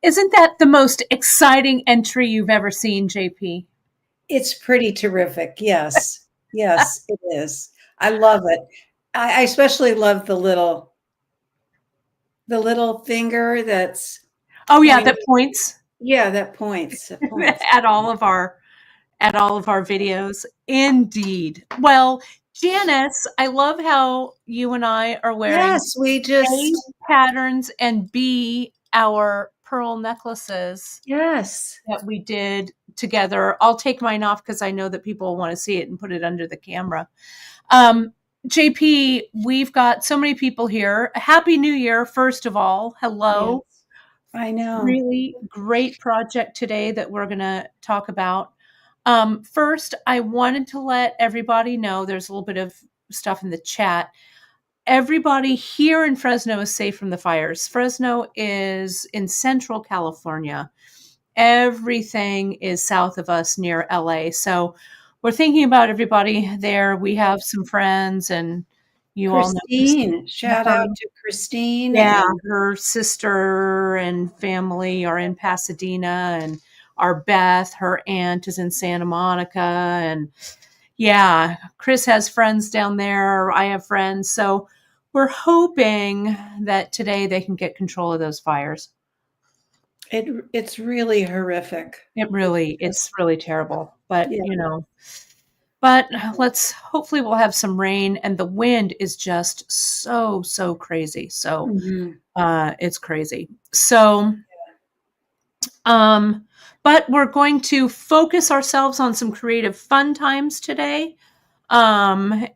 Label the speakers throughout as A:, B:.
A: Isn't that the most exciting entry you've ever seen, JP?
B: It's pretty terrific. Yes. Yes, it is. I love it. I especially love the little finger that's
A: Oh yeah,
B: pointing.
A: that points
B: Yeah, that points. It points.
A: at all of our videos. Indeed. Well, Janice, I love how you and I are wearing
B: Yes, we
A: A
B: just
A: patterns and B our pearl necklaces
B: yes.
A: that we did together. I'll take mine off because I know that people want to see it and put it under the camera. Um, JP, we've got so many people here. Happy New Year, first of all.
B: Yes.
A: Hello.
B: I know.
A: Really great project today that we're going to talk about. First, I wanted to let everybody know there's a little bit of stuff in the chat. Everybody here in Fresno is safe from the fires. Fresno is in central California. Everything is south of us near LA. So we're thinking about everybody there. We have some friends, and you all know
B: Christine, shout
A: her.
B: out to Christine
A: Yeah,
B: and
A: her sister and family are in Pasadena, and our Beth, her aunt, is in Santa Monica. And yeah, Chris has friends down there. I have friends. So we're hoping that today they can get control of those fires.
B: it's really horrific.
A: It's really terrible. But,
B: Yeah.
A: but hopefully we'll have some rain, and the wind is just so crazy. So
B: Mhm.
A: it's crazy. So, but we're going to focus ourselves on some creative fun times today, and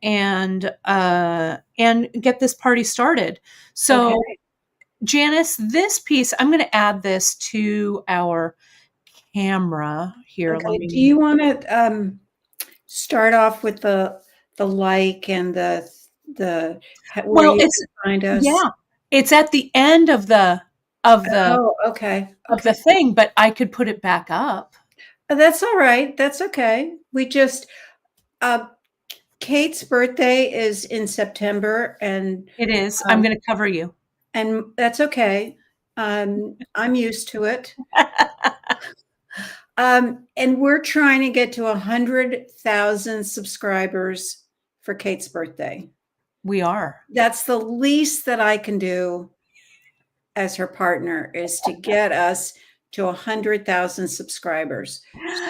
A: get this party started. So,
B: Okay.
A: Janice, this piece, I'm going to add this to our camera here. Let
B: Okay. Do
A: me.
B: you want to start off with the like and the where
A: Well,
B: you
A: it's
B: can find us?
A: yeah, it's at the end of the
B: Oh, okay.
A: of the
B: Okay.
A: thing, but I could put it back up.
B: That's all right. That's okay. We just uh Kate's birthday is in September
A: It is. I'm
B: um
A: going to cover you.
B: and that's okay. I'm used to it. And we're trying to get to 100,000 subscribers for Kate's birthday.
A: We are.
B: That's the least that I can do as her partner is to get us to 100,000 subscribers.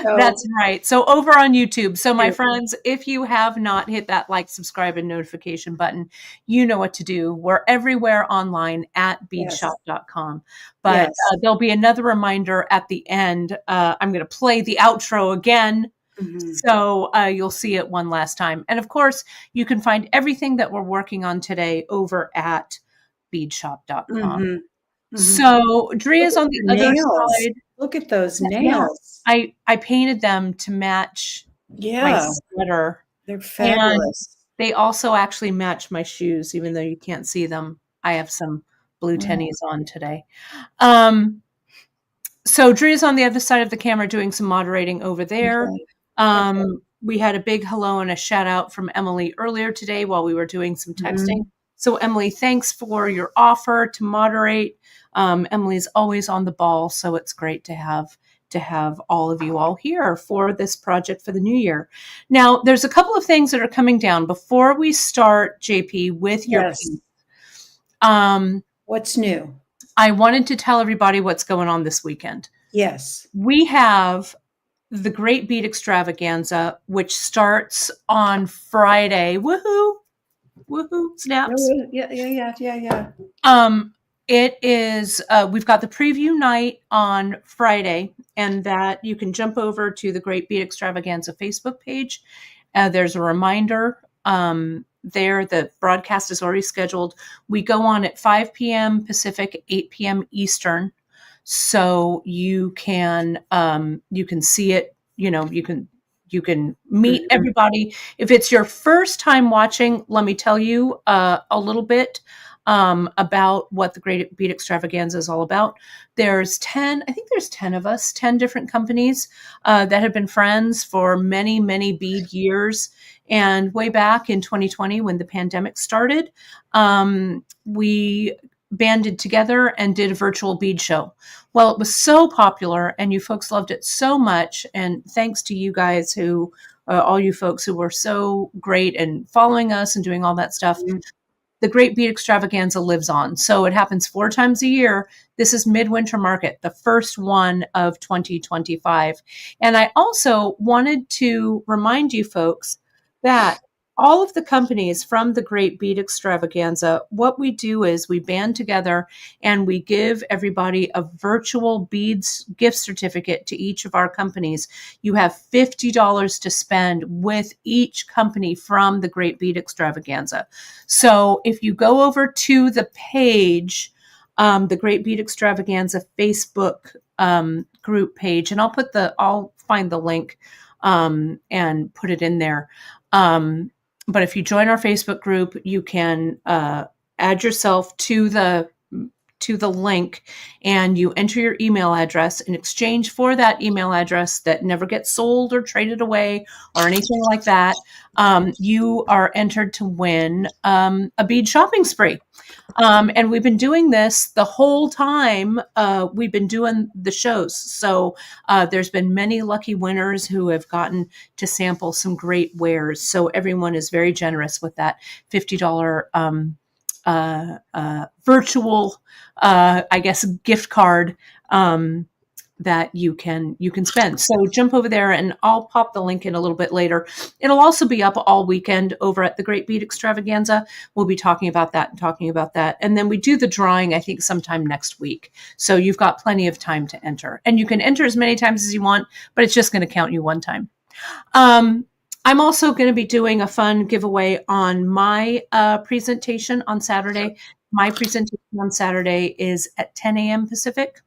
B: So,
A: That's right. So over on YouTube. So my
B: yeah,
A: friends, if you have not hit that like, subscribe, and notification button, you know what to do. We're everywhere online at
B: yes,
A: beadshop.com. But
B: yes.
A: there'll be another reminder at the end. I'm going to play the outro again.
B: Mhm,
A: So you'll see it one last time. And of course, you can find everything that we're working on today over at beadshop.com.
B: mhm, mhm.
A: So
B: Look
A: Dria's
B: at
A: on the
B: your
A: other
B: nails.
A: side.
B: Look at those
A: Yeah,
B: nails.
A: I painted them to match my
B: Yeah,
A: sweater,
B: they're
A: and
B: fabulous.
A: they also actually match my shoes, even though you can't see them. I have some blue
B: Wow.
A: tennies on today. Um, so Drea's on the other side of the camera doing some moderating over there.
B: Okay, okay.
A: We had a big hello and a shout out from Emily earlier today while we were doing some texting.
B: Mhm.
A: So Emily, thanks for your offer to moderate. Emily's always on the ball, so it's great to have all of you all here for this project for the new year. Now, there's a couple of things that are coming down before we start, JP, with your
B: Yes.
A: piece. Um,
B: What's new?
A: I wanted to tell everybody what's going on this weekend.
B: Yes.
A: We have the Great Bead Extravaganza, which starts on Friday. Woohoo! Woohoo! Snaps.
B: Yeah.
A: It is, we've got the preview night on Friday, and that you can jump over to the Great Bead Extravaganza Facebook page. There's a reminder there. The broadcast is already scheduled. We go on at 5 p.m. Pacific, 8 p.m. Eastern. So you can see it, you can meet
B: Mhm.
A: everybody. If it's your first time watching, let me tell you a little bit about what the Great Bead Extravaganza is all about. I think there's 10 of us, 10 different companies that have been friends for many bead years. And way back in 2020, when the pandemic started, we banded together and did a virtual bead show. Well, it was so popular and you folks loved it so much. And thanks to you guys who, all you folks who were so great and following us and doing all that stuff,
B: Mhm.
A: the Great Bead Extravaganza lives on. So it happens 4 times a year. This is Midwinter Market, the first one of 2025. And I also wanted to remind you folks that all of the companies from the Great Bead Extravaganza, what we do is we band together and we give everybody a virtual beads gift certificate to each of our companies. You have $50 to spend with each company from the Great Bead Extravaganza. So if you go over to the page, the Great Bead Extravaganza Facebook group page, and I'll find the link and put it in there. But if you join our Facebook group, you can add yourself to the link and you enter your email address. In exchange for that email address that never gets sold or traded away or anything like that, you are entered to win a bead shopping spree. And we've been doing this the whole time we've been doing the shows. So there's been many lucky winners who have gotten to sample some great wares. So everyone is very generous with that $50 virtual, I guess, gift card that you can spend. So jump over there and I'll pop the link in a little bit later. It'll also be up all weekend over at the Great Bead Extravaganza. We'll be talking about that. And then we do the drawing, I think, sometime next week. So you've got plenty of time to enter. And you can enter as many times as you want, but it's just going to count you one time. I'm also going to be doing a fun giveaway on my presentation on Saturday. My presentation on Saturday is at 10 a.m. Pacific.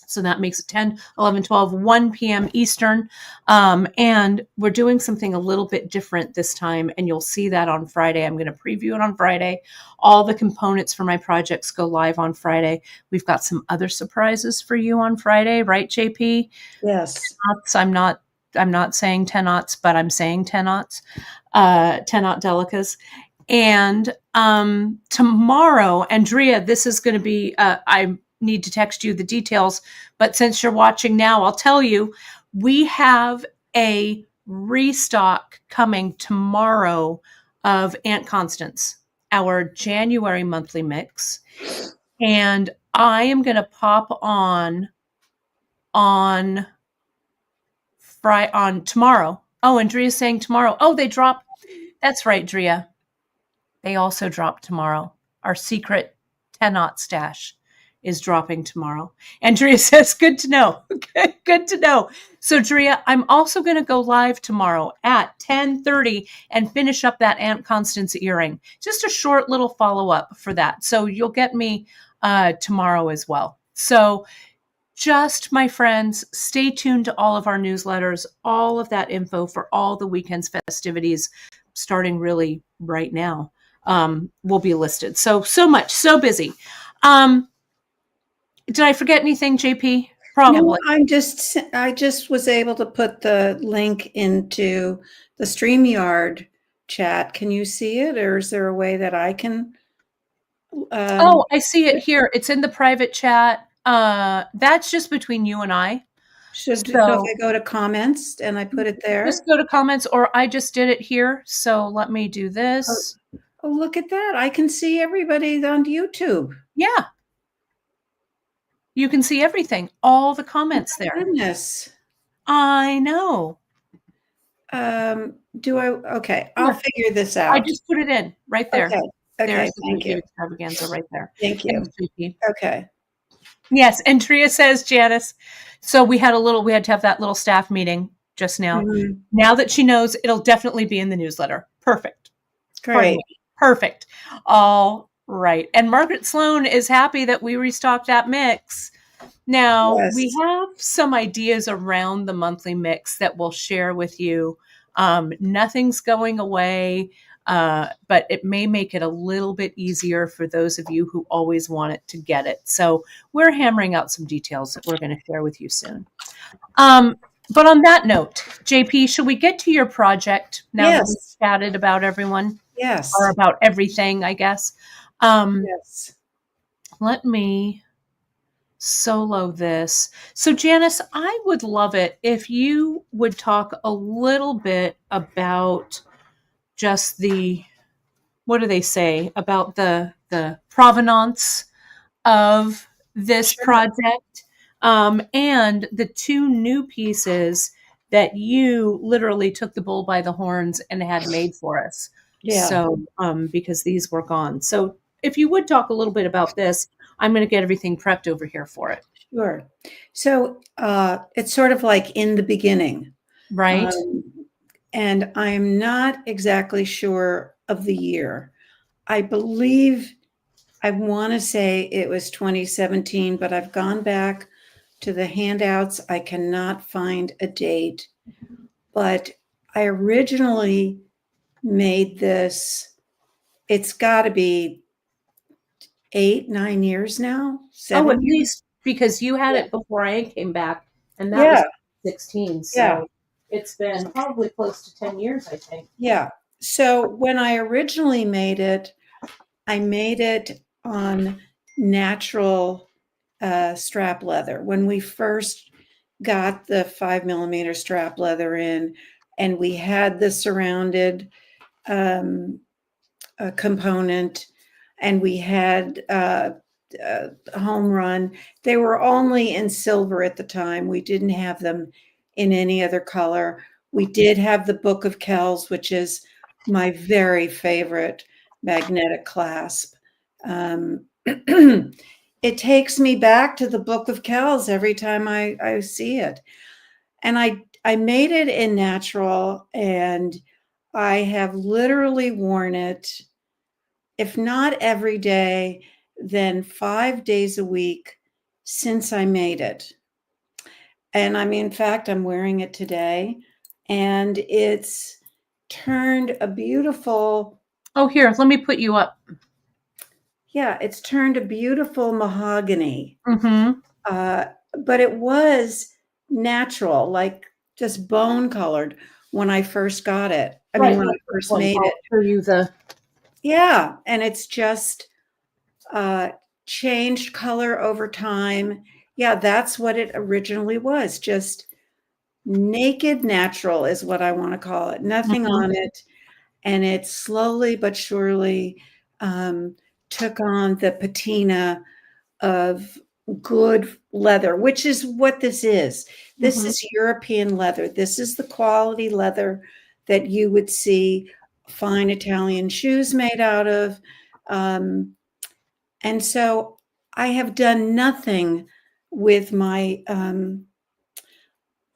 A: So that makes it 10, 11, 12, 1 p.m. Eastern. And we're doing something a little bit different this time. And you'll see that on Friday. I'm going to preview it on Friday. All the components for my projects go live on Friday. We've got some other surprises for you on Friday, right, JP?
B: Yes.
A: I'm not saying 10 aughts, but I'm saying 10 aughts, 10 aught delicas. And tomorrow, Andrea, this is going to be, I need to text you the details, but since you're watching now, I'll tell you, we have a restock coming tomorrow of Aunt Constance, our January monthly mix. And I am going to pop on tomorrow. Oh, and Drea's saying tomorrow. Oh, they drop. That's right, Drea. They also drop tomorrow. Our secret 10-aught stash is dropping tomorrow. And Drea says, good to know. Okay, good to know. So Drea, I'm also going to go live tomorrow at 10:30 and finish up that Aunt Constance earring. Just a short little follow-up for that. So you'll get me tomorrow as well. So just, my friends, stay tuned to all of our newsletters, all of that info for all the weekend's festivities, starting really right now, will be listed. So much, so busy. Did I forget anything, JP? Probably.
B: No, I just was able to put the link into the StreamYard chat. Can you see it, or is there a way that I can?
A: Oh, I see it here. It's in the private chat. That's just between you and I.
B: So if I go to comments and I put it there?
A: Just go to comments, or I just did it here. So let me do this.
B: Oh, look at that. I can see everybody on YouTube.
A: Yeah. You can see everything, all the comments there.
B: Goodness.
A: I know.
B: Okay, I'll figure this out.
A: I just put it in right there.
B: Okay.
A: There's
B: Thank you.
A: Extravaganza right there.
B: Thank you. Okay.
A: Yes, and Tria says, Janice, so we had to have that little staff meeting just now. Mm-hmm. Now that she knows, it'll definitely be in the newsletter. Perfect.
B: Great.
A: Perfect. All right. And Margaret Sloan is happy that we restocked that mix. Now, yes, we have some ideas around the monthly mix that we'll share with you. Nothing's going away, but it may make it a little bit easier for those of you who always want it to get it. So we're hammering out some details that we're going to share with you soon. But on that note, JP, should we get to your project now that we've chatted about everyone?
B: Yes.
A: Or about everything, I guess.
B: Yes.
A: let me solo this. So, Janice, I would love it if you would talk a little bit about just the, what do they say about the provenance of this
B: Sure.
A: project, and the two new pieces that you literally took the bull by the horns and had made for us.
B: Yeah.
A: So, because these were gone. So, if you would talk a little bit about this, I'm going to get everything prepped over here for it.
B: Sure. So it's sort of like in the beginning.
A: Right?
B: Um, and I'm not exactly sure of the year. I believe I want to say it was 2017, but I've gone back to the handouts. I cannot find a date, but I originally made this, it's got to be 8, 9 years now,
A: Oh,
B: 7
A: at
B: years.
A: least because you had
B: Yeah.
A: it before I came back, and that
B: Yeah.
A: was 16.
B: Yeah.
A: So it's been probably close to 10 years, I think.
B: Yeah. So when I originally made it, I made it on natural strap leather. When we first got the 5 millimeter strap leather in, and we had the surrounded um, component, and we had home run. They were only in silver at the time. We didn't have them in any other color. We did have the Book of Kells, which is my very favorite magnetic clasp. Um, it takes me back to the Book of Kells every time I see it. And I made it in natural, and I have literally worn it, if not every day, then 5 days a week since I made it. And in fact, I'm wearing it today, and it's turned a beautiful,
A: Oh, here, let me put you up.
B: yeah, it's turned a beautiful mahogany.
A: Mm-hmm.
B: Uh, but it was natural, like just bone colored when I first got it.
A: Right,
B: When I
A: like this
B: first
A: one.
B: made
A: I'll
B: it.
A: show you the.
B: Yeah. And it's just uh, changed color over time. Yeah, that's what it originally was. Just naked natural is what I want to call it. Nothing
A: Mhm.
B: on it. And it slowly but surely um, took on the patina of good leather, which is what this is. This
A: Mhm.
B: is European leather. This is the quality leather that you would see fine Italian shoes made out of. Um, and so I have done nothing with my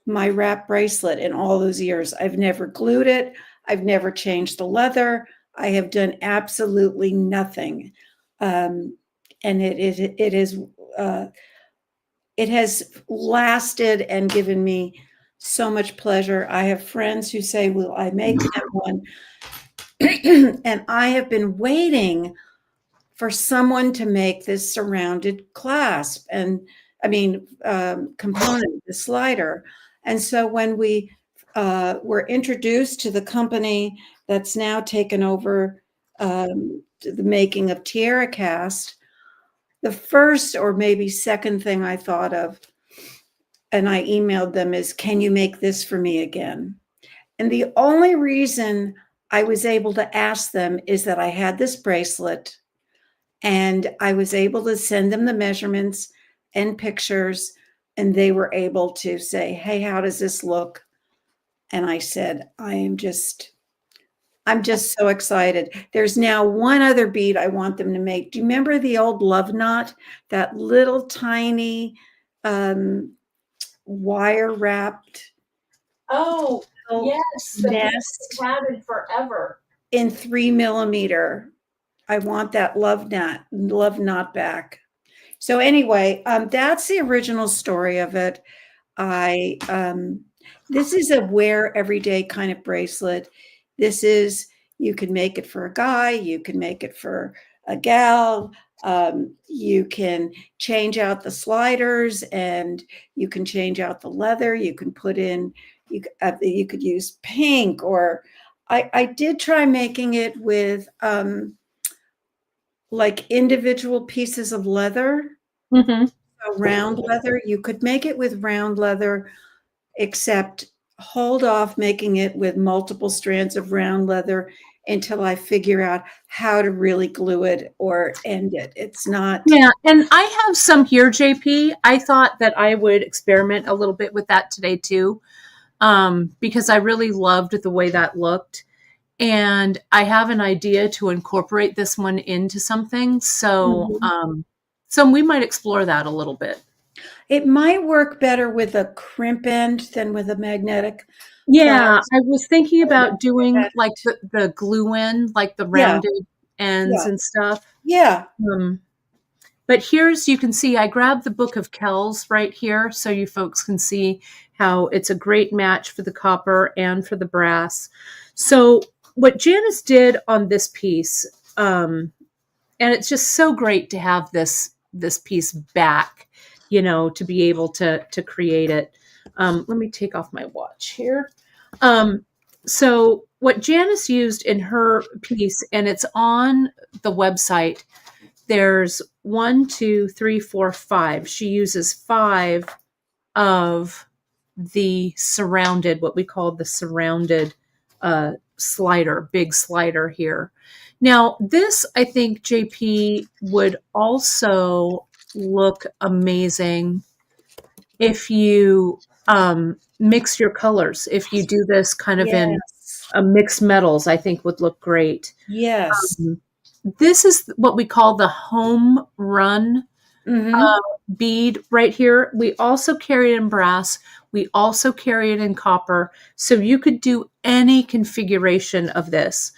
B: wrap bracelet in all those years. I've never glued it. I've never changed the leather. I have done absolutely nothing. And it is it has lasted and given me so much pleasure. I have friends who say, "Will I make them one?" And I have been waiting for someone to make this surrounded clasp and component, the slider. And so when we were introduced to the company that's now taken over the making of Tierra Cast, the first or maybe second thing I thought of, and I emailed them, is, can you make this for me again? And the only reason I was able to ask them is that I had this bracelet, and I was able to send them the measurements and pictures, and they were able to say, hey, how does this look? And I said, I'm just so excited. There's now one other bead I want them to make. Do you remember the old love knot? That little tiny wire wrapped
A: Oh,
B: little
A: yes, the best
B: nest
A: had it forever.
B: in 3 millimeter. I want that love knot back. So anyway, that's the original story of it. I This is a wear everyday kind of bracelet. This is, you can make it for a guy, you can make it for a gal. You can change out the sliders, and you can change out the leather. You can put in, you could use pink, or I did try making it with like individual pieces of leather,
A: Mm-hmm.
B: so round leather. You could make it with round leather, except hold off making it with multiple strands of round leather until I figure out how to really glue it or end it. It's not.
A: Yeah, and I have some here, JP. I thought that I would experiment a little bit with that today too, because I really loved the way that looked. And I have an idea to incorporate this one into something. So,
B: Mhm.
A: so we might explore that a little bit.
B: It might work better with a crimp end than with a magnetic
A: Yeah,
B: clasp.
A: I was thinking
B: Or
A: about doing
B: that.
A: like the glue in, like the
B: Yeah,
A: rounded ends
B: yeah,
A: and stuff.
B: yeah.
A: Um, but here's, you can see I grabbed the Book of Kells right here so you folks can see how it's a great match for the copper and for the brass. So what Janice did on this piece, and it's just so great to have this piece back, to be able to create it. Let me take off my watch here. So what Janice used in her piece, and it's on the website, there's 1, 2, 3, 4, 5. She uses 5 of the surrounded, what we call the surrounded slider, big slider here. Now, this, I think, JP, would also look amazing if you mix your colors. If you do this kind of in
B: Yes.
A: mixed metals, I think would look great.
B: Yes.
A: This is what we call the home run
B: Mm-hmm.
A: bead right here. We also carry it in brass. We also carry it in copper. So you could do any configuration of this.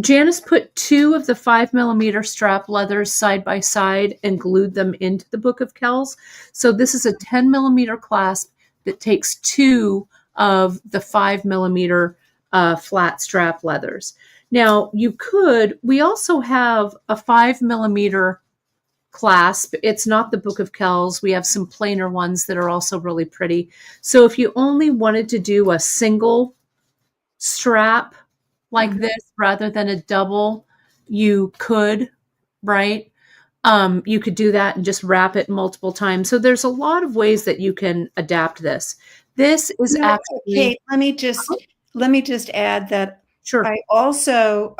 A: Janice put 2 of the 5 millimeter strap leathers side by side and glued them into the Book of Kells. So this is a 10 millimeter clasp that takes 2 of the 5 millimeter flat strap leathers. Now we also have a 5 millimeter clasp. It's not the Book of Kells. We have some plainer ones that are also really pretty. So if you only wanted to do a single strap like
B: Mm-hmm.
A: this rather than a double, you could, right? You could do that and just wrap it multiple times. So there's a lot of ways that you can adapt this. This is
B: No,
A: actually,
B: Kate, let me just add that
A: sure.
B: I also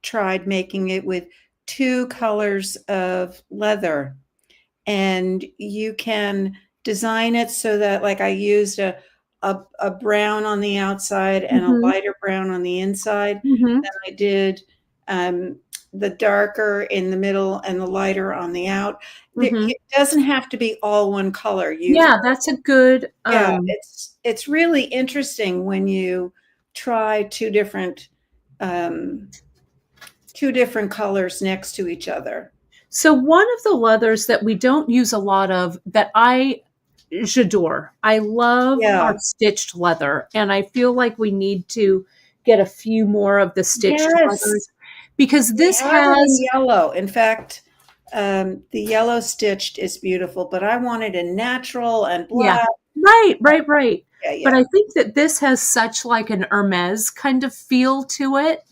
B: tried making it with 2 colors of leather, and you can design it so that, like, I used a brown on the outside and a
A: Hmm.
B: lighter brown on the inside.
A: Hmm.
B: Then I did um, the darker in the middle and the lighter on the out.
A: Hmm.
B: It doesn't have to be all one color.
A: Yeah, that's a good,
B: Yeah, it's really interesting when you try um, 2 different colors next to each other.
A: so one of the leathers that we don't use a lot of that j'adore. I love our
B: Yeah.
A: stitched leather, and I feel like we need to get a few more of the stitched
B: Yes,
A: leathers because
B: we
A: this
B: have it in
A: has,
B: yellow. In fact, the yellow stitched is beautiful, but I want it in natural and
A: yeah,
B: black.
A: right.
B: Yeah,
A: But I
B: yeah.
A: think that this has such like an Hermes kind of feel to it,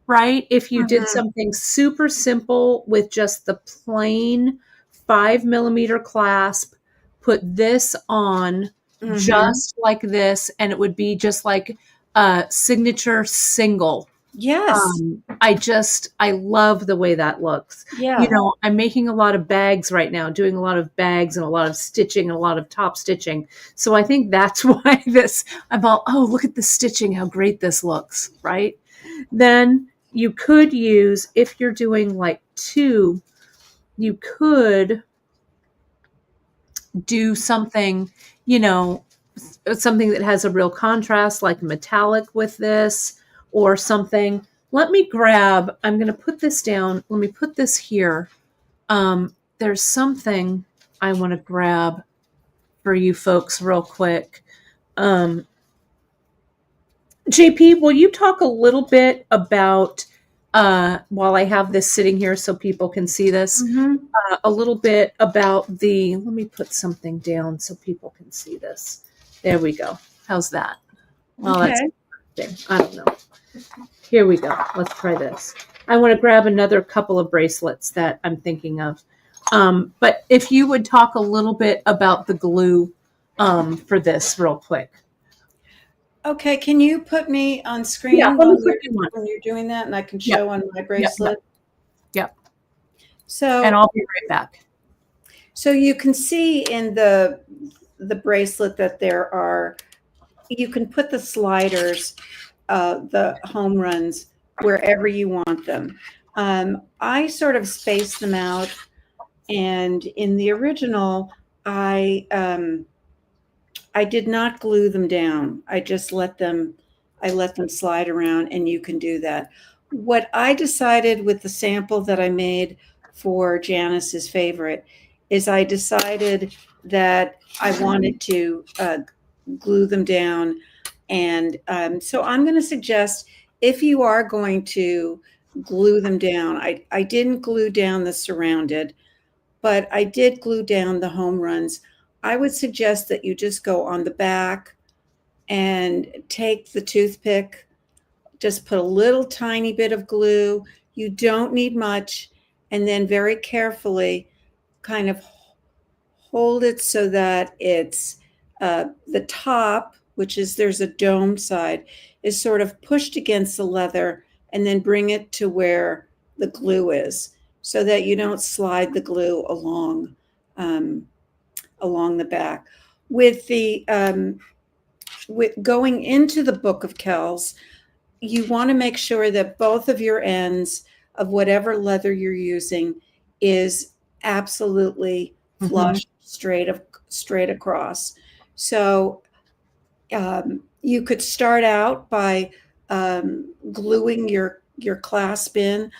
A: right? If you did
B: Mhm,
A: something super simple with just the plain 5 millimeter clasp, put this on
B: mhm.
A: just like this, and it would be just like a signature single.
B: Yes,
A: I love the way that looks.
B: yeah.
A: I'm making a lot of bags right now, doing a lot of bags and a lot of stitching and a lot of top stitching. So I think that's why I'm all, oh, look at the stitching, how great this looks, right? Then you could use, if you're doing like 2, you could do something, you know, something that has a real contrast, like metallic with this or something. I'm going to put this down. Let me put this here. There's something I want to grab for you folks real quick. Um, JP, will you talk a little bit about, while I have this sitting here so people can see this,
B: Mhm.
A: a little bit about let me put something down so people can see this. There we go. How's that? Well, that's
B: Okay.
A: interesting. I don't know. Here we go. Let's try this. I want to grab another couple of bracelets that I'm thinking of. But if you would talk a little bit about the glue for this real quick.
B: Okay, can you put me on
A: Yeah,
B: screen
A: let me put you on.
B: when you're doing that, and I can
A: Yep,
B: show on my
A: yep, yep,
B: bracelet?
A: yep. And
B: So,
A: I'll be right back.
B: so you can see in the bracelet that there are, you can put the sliders, the home runs, wherever you want them. I sort of space them out, and in the original, I did not glue them down. I just I let them slide around, and you can do that. What I decided with the sample that I made for Janice's favorite is I decided that I wanted to glue them down. And so I'm going to suggest, if you are going to glue them down, I didn't glue down the surrounded, but I did glue down the home runs. I would suggest that you just go on the back and take the toothpick, just put a little tiny bit of glue. You don't need much. And then very carefully kind of hold it so that it's the top, which is there's a dome side, is sort of pushed against the leather, and then bring it to where the glue is so that you don't slide the glue um, along the back. With the with going into the Book of Kells, you want to make sure that both of your ends of whatever leather you're using is absolutely
A: Mm-hmm.
B: flush, straight across. So you could start out by gluing your clasp in.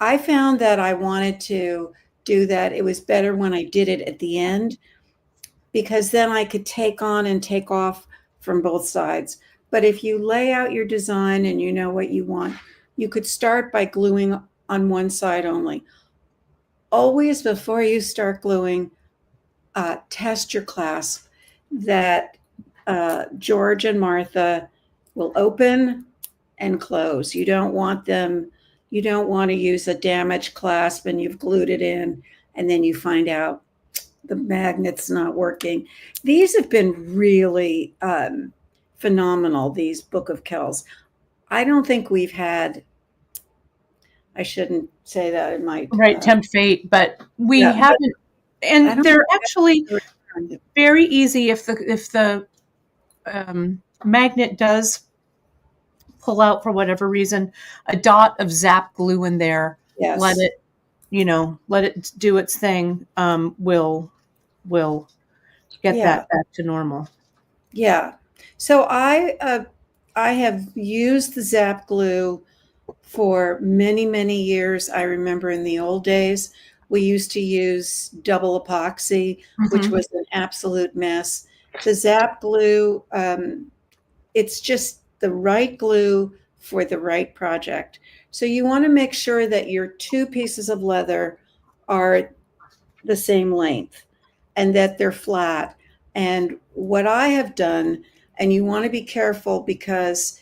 B: I found that I wanted to do that. It was better when I did it at the end, because then I could take on and take off from both sides. But if you lay out your design and you know what you want, you could start by gluing on one side only. Always, before you start gluing, test your clasp, that George and Martha will open and close. You don't want to use a damaged clasp and you've glued it in, and then you find out the magnet's not working. These have been really phenomenal, these Book of Kells. I don't think we've had, I shouldn't say that, it might,
A: Right, tempt fate, but we
B: yeah, but
A: haven't.
B: I
A: And
B: don't
A: they're actually
B: know.
A: very easy if the magnet does pull out for whatever reason. A dot of Zap glue in there. Let
B: Yes.
A: it, let it do its thing. Will get
B: Yeah.
A: that back to normal.
B: Yeah. So I have used the Zap glue for many, many years. I remember in the old days, we used to use double epoxy, which
A: Mm-hmm.
B: was an absolute mess. The Zap glue, it's just the right glue for the right project. So you want to make sure that your two pieces of leather are the same length and that they're flat. And what I have done, and you want to be careful, because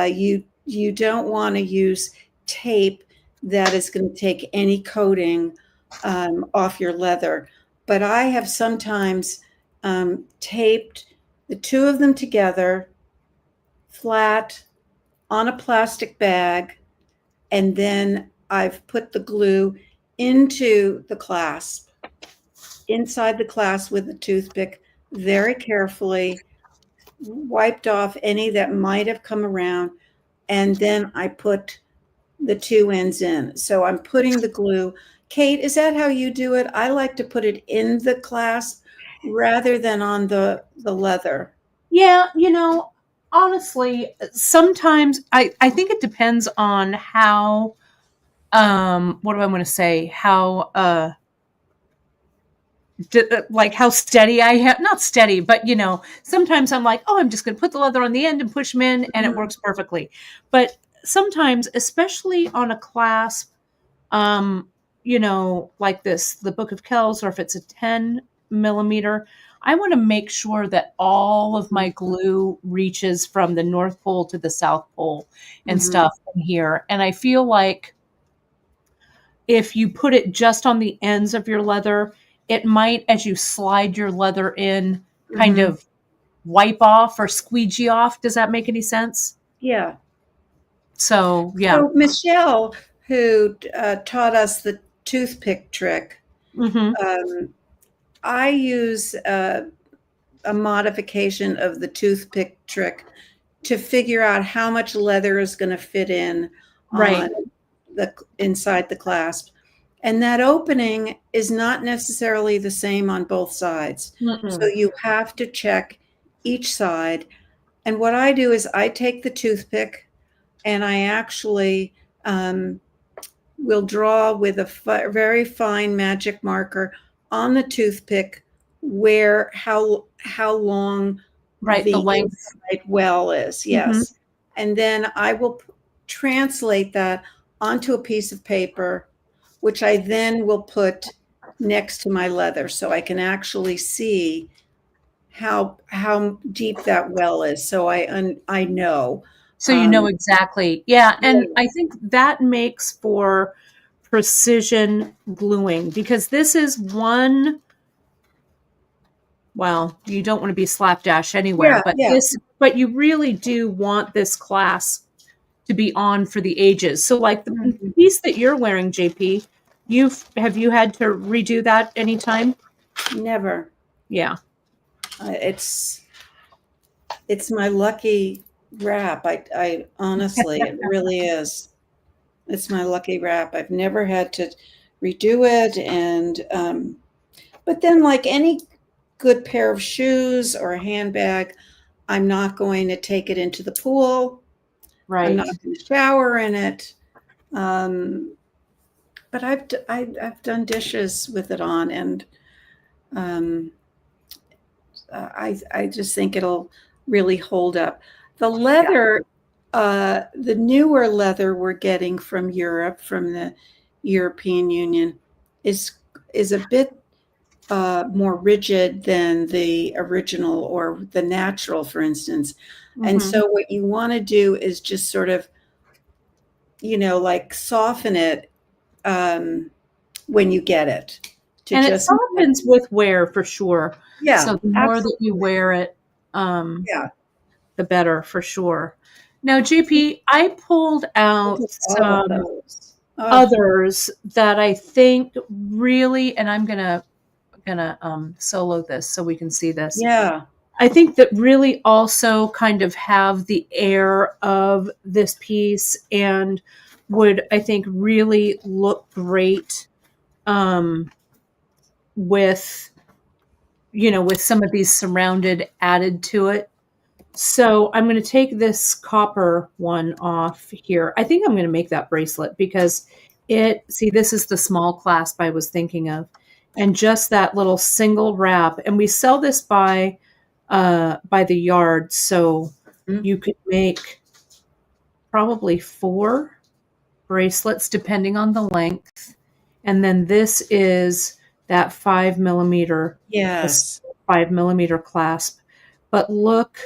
B: you don't want to use tape that is going to take any coating off your leather. But I have sometimes taped the two of them together flat on a plastic bag, and then I've put the glue into the clasp, inside the clasp with a toothpick, very carefully, wiped off any that might have come around, and then I put the two ends in. So I'm putting the glue. Kate, is that how you do it? I like to put it in the clasp rather than on the leather.
A: Yeah, honestly, sometimes I think it depends on how what do I want to say? How like how steady I have, not steady, but sometimes I'm like, oh, I'm just going to put the leather on the end and push them in and it
B: Mhm.
A: works perfectly. But sometimes, especially on a clasp, um, like this, the Book of Kells, or if it's a 10 millimeter, I want to make sure that all of my glue reaches from the North Pole to the South Pole and
B: Mhm.
A: stuff in here. And I feel like if you put it just on the ends of your leather, it might, as you slide your leather in, kind
B: Mhm.
A: of wipe off or squeegee off. Does that make any sense?
B: Yeah.
A: So, yeah.
B: So Michelle, who taught us the toothpick trick,
A: Hmm.
B: um, I use a modification of the toothpick trick to figure out how much leather is going to fit in
A: Right.
B: on the inside the clasp. And that opening is not necessarily the same on both sides. So
A: Mm-mm.
B: you have to check each side. And what I do is I take the toothpick and I actually will draw with a very fine magic marker on the toothpick where how long
A: Right. The
B: the
A: length.
B: inside well is.
A: Hmm.
B: Yes. And then I will translate that onto a piece of paper, which I then will put next to my leather so I can actually see how deep that well is. So I know.
A: So you know
B: Um,
A: exactly. Yeah. And
B: yeah,
A: I think that makes for precision gluing because this is one, well, you don't want to be slapdash anywhere,
B: yeah,
A: but
B: yeah.
A: but you really do want this class to be on for the ages. So like the
B: Mhm.
A: piece that you're wearing, JP, have you had to redo that anytime?
B: Never.
A: Yeah.
B: It's my lucky wrap. I honestly, it really is. It's my lucky wrap. I've never had to redo it, and but then like any good pair of shoes or a handbag, I'm not going to take it into the pool. I'm not
A: Right.
B: going to shower in it. Um, but I've done dishes with it on, and um, I just think it'll really hold up. The
A: Yeah.
B: leather, the newer leather we're getting from Europe, from the European Union, is is a bit more rigid than the original or the natural, for instance. And
A: Hmm.
B: so, what you want to do is just sort of, like soften it when you get it to
A: And it
B: just,
A: softens with wear for sure.
B: yeah,
A: So the more that you
B: absolutely.
A: wear it, um,
B: Yeah.
A: the better for sure. Now, JP, I pulled
B: Look
A: out
B: at all of
A: some
B: those. Oh,
A: others that I think really, and I'm gonna solo this so we can see this.
B: yeah.
A: I think that really also kind of have the air of this piece and would I think really look great um, with with some of these surrounded added to it. So I'm going to take this copper one off here. I think I'm going to make that bracelet because see, this is the small clasp I was thinking of. And just that little single wrap. And we sell this by the yard. So
B: Mm,
A: you could make probably 4 bracelets depending on the length. And then this is that 5 millimeter, the
B: yes.
A: 5 millimeter clasp. But look,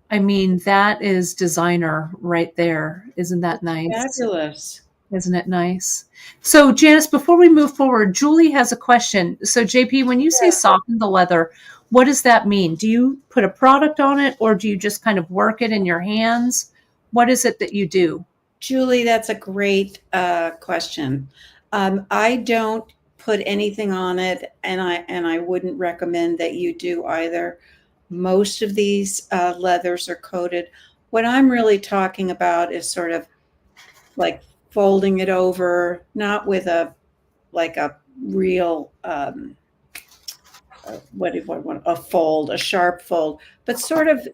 A: I mean, that is designer right there. Isn't that
B: It's
A: nice?
B: fabulous.
A: Isn't it nice? So, Janice, before we move forward, Julie has a question. So, JP, when you say
B: Yeah.
A: soften the leather, what does that mean? Do you put a product on it or do you just kind of work it in your hands? What is it that you do?
B: Julie, that's a great question. I don't put anything on it, and I wouldn't recommend that you do either. Most of these leathers are coated. What I'm really talking about is sort of like folding it over, not with a real what do you want, a fold, a sharp fold, but sort of,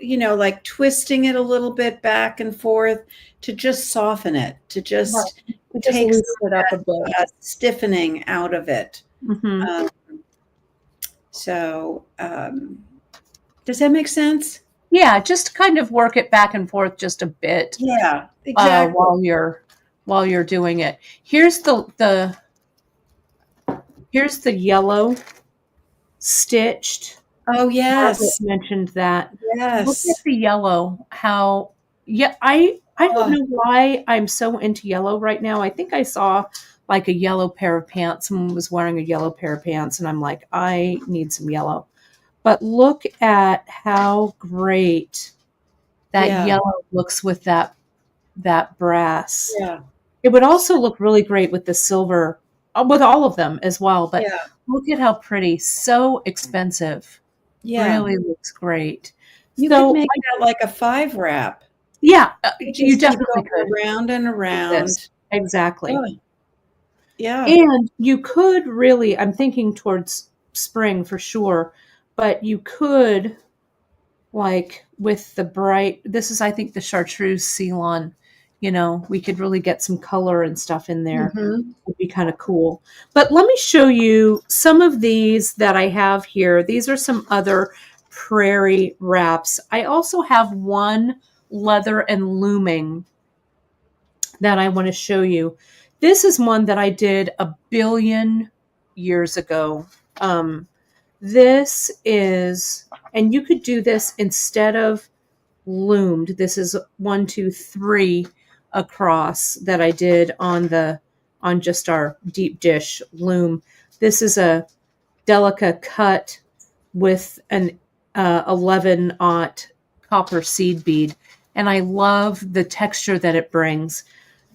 B: like twisting it a little bit back and forth to just soften it, to
A: Right.
B: just
A: We just
B: take some
A: loosen it up a bit.
B: stiffening out of it.
A: Hmm.
B: Um, so, does that make sense?
A: Yeah, just kind of work it back and forth just a bit
B: Yeah, exactly.
A: while you're doing it. Here's the yellow stitched.
B: Oh,
A: Margaret
B: yes.
A: mentioned that. Look at
B: Yes.
A: the yellow. How yeah, I don't
B: Oh,
A: know why I'm so into yellow right now. I think I saw like a yellow pair of pants. Someone was wearing a yellow pair of pants, and I'm like, I need some yellow. But look at how great that
B: Yeah.
A: yellow looks with that brass.
B: Yeah.
A: It would also look really great with the silver, with all of them as well. But
B: Yeah.
A: look at how pretty. So expensive.
B: Yeah.
A: Really looks great.
B: You could
A: So,
B: make that like a 5 wrap.
A: yeah,
B: You
A: you
B: just keep
A: definitely
B: going
A: could
B: around and
A: with this.
B: around.
A: Exactly.
B: Oh, yeah.
A: And you could really, I'm thinking towards spring for sure, but you could, like with the bright, this is, I think, the chartreuse Ceylon, we could really get some color and stuff in there.
B: Mhm.
A: Would be kind of cool. But let me show you some of these that I have here. These are some other prairie wraps. I also have one leather and looming that I want to show you. This is one that I did a billion years ago. This is, and you could do this instead of loomed. This is 1, 2, 3 across that I did on just our deep dish loom. This is a Delica cut with an 11-aught copper seed bead, and I love the texture that it brings.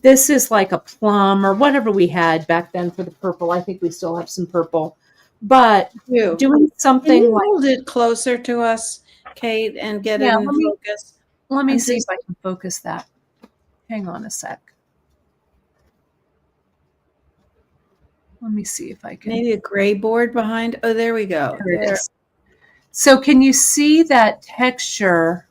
A: This is like a plum or whatever we had back then for the purple. I think we still have some purple, but
B: You.
A: doing
B: Can
A: something
B: you
A: like,
B: hold it closer to us, Kate, and get
A: yeah,
B: it in focus?
A: let me
B: I'm
A: see if
B: just
A: I can focus that. Hang on a sec. Let me see if I can.
B: maybe a gray board behind. Oh, there we go.
A: There it
B: There.
A: is. So can you see that texture?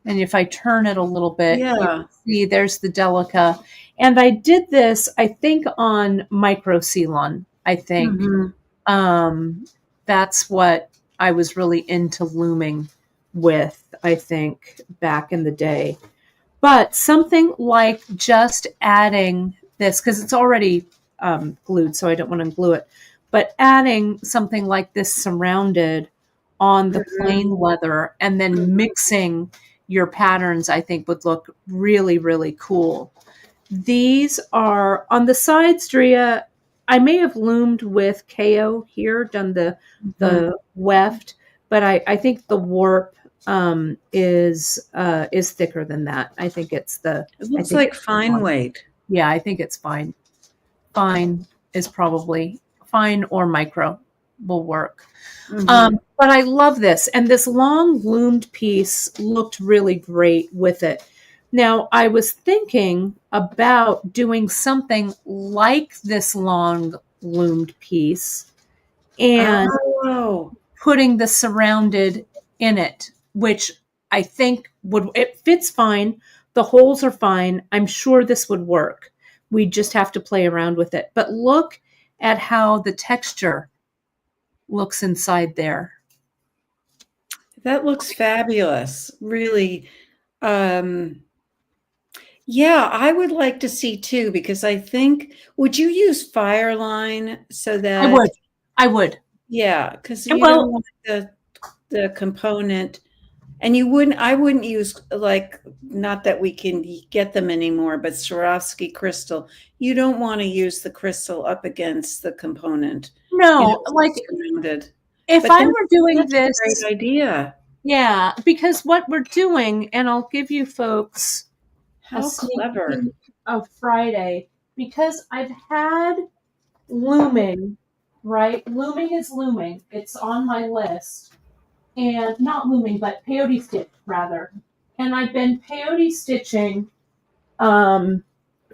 A: And if I turn it a little bit, you
B: Yeah.
A: can see there's the Delica. And I did this, I think, on micro Ceylon, I think.
B: Mhm.
A: Um, that's what I was really into looming with, I think, back in the day. But something like just adding this, because it's already glued, so I don't want to glue it, but adding something like this surrounded on the
B: Mhm.
A: plain leather and then
B: Mhm.
A: mixing your patterns, I think would look really, really cool. These are on the sides, Drea. I may have loomed with KO here, done
B: Mhm.
A: the weft, but I think the warp is thicker than that. I think it's the
B: It
A: I
B: looks
A: think
B: like
A: it's the
B: fine
A: one.
B: weight.
A: Yeah, I think it's fine. Fine is probably fine or micro will work.
B: Mhm.
A: But I love this. And this long loomed piece looked really great with it. Now, I was thinking about doing something like this long loomed piece and
B: Oh.
A: putting the surrounded in it, which I think it fits fine. The holes are fine. I'm sure this would work. We just have to play around with it. But look at how the texture looks inside there.
B: That looks fabulous. Really. Um, yeah, I would like to see too, because I think, would you use Fireline so
A: I would.
B: that,
A: I would.
B: yeah, because
A: And
B: you don't
A: well,
B: want the component, and I wouldn't use like, not that we can get them anymore, but Swarovski crystal. You don't want to use the crystal up against the component,
A: no, like
B: surrounded.
A: if
B: But
A: I were doing
B: that's a
A: this,
B: great idea.
A: yeah, because what we're doing, and I'll give you folks a
B: How
A: sneak
B: clever.
A: peek of Friday, because I've had looming, right? Looming is looming. It's on my list. And not looming, but peyote stitch rather. And I've been peyote stitching um,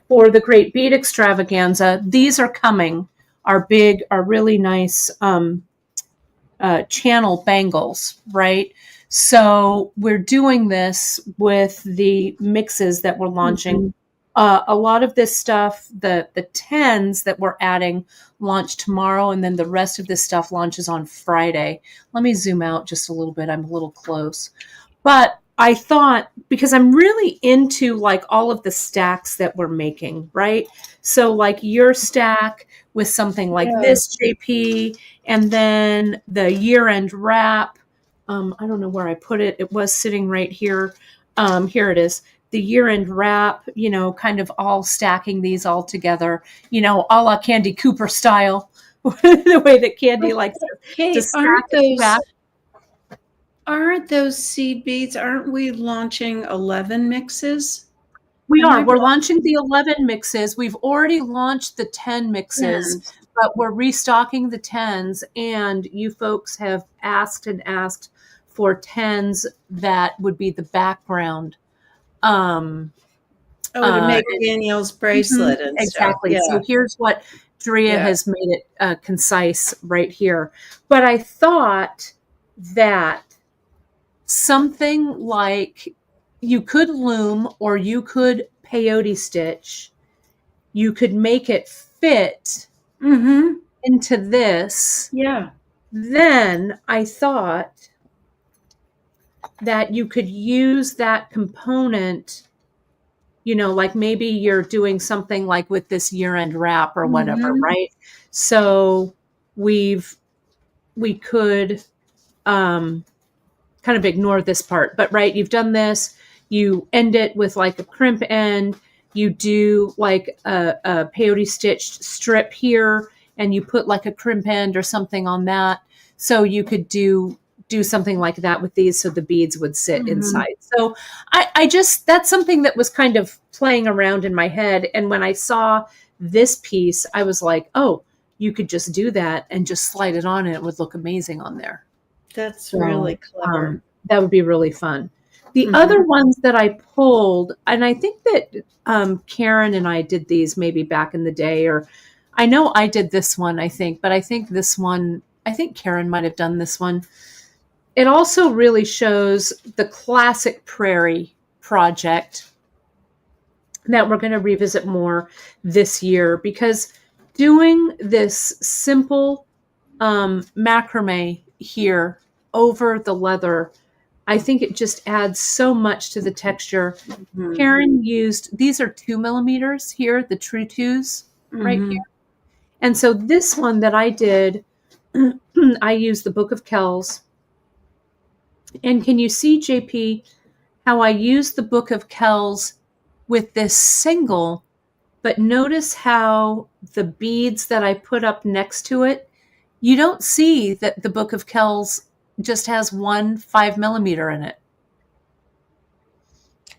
A: for the Great Bead Extravaganza. These are coming, our really nice channel bangles, right? So we're doing this with the mixes that we're launching.
B: Mhm.
A: A lot of this stuff, the tens that we're adding, launch tomorrow, and then the rest of this stuff launches on Friday. Let me zoom out just a little bit. I'm a little close. But I thought, because I'm really into like all of the stacks that we're making, right? So like your stack with something like
B: Yeah.
A: this, JP, and then the year-end wrap. I don't know where I put it. It was sitting right here. Here it is. the year-end wrap, kind of all stacking these all together, a la Candy Cooper style, the way that Candy likes to
B: Hey,
A: stack and wrap.
B: aren't those seed beads? Aren't we launching 11 mixes?
A: We
B: Am I
A: are. We're
B: wrong?
A: launching the 11 mixes. We've already launched the 10 mixes,
B: 10s.
A: but we're restocking the 10s. And you folks have asked and asked for 10s that would be the background.
B: To make Danielle's bracelet and stuff.
A: Exactly.
B: Yeah.
A: So here's what Drea
B: Yeah.
A: has made it concise right here. But I thought that something like you could loom or you could peyote stitch. You could make it fit into this.
B: Yeah.
A: Then I thought that you could use that component, like maybe you're doing something like with this year-end wrap or whatever, right? So we could kind of ignore this part, but right, you've done this, you end it with like a crimp end, you do like a peyote stitched strip here, and you put like a crimp end or something on that. So you could do something like that with these, so the beads would sit inside. So I just, that's something that was kind of playing around in my head. And when I saw this piece, I was like, oh, you could just do that and just slide it on and it would look amazing on there.
B: That's really clever.
A: That would be really fun. The other ones that I pulled, and I think that Karen and I did these maybe back in the day, or I know I did this one, but I think this one, I think Karen might have done this one. It also really shows the classic prairie project that we're going to revisit more this year, because doing this simple macrame here over the leather, I think it just adds so much to the texture. Karen used, these are 2 millimeters here, the true twos right here. And so this one that I did, I used the Book of Kells. And can you see, JP, how I used the Book of Kells with this single, but notice how the beads that I put up next to it, you don't see that the Book of Kells just has 1 5 millimeter in it.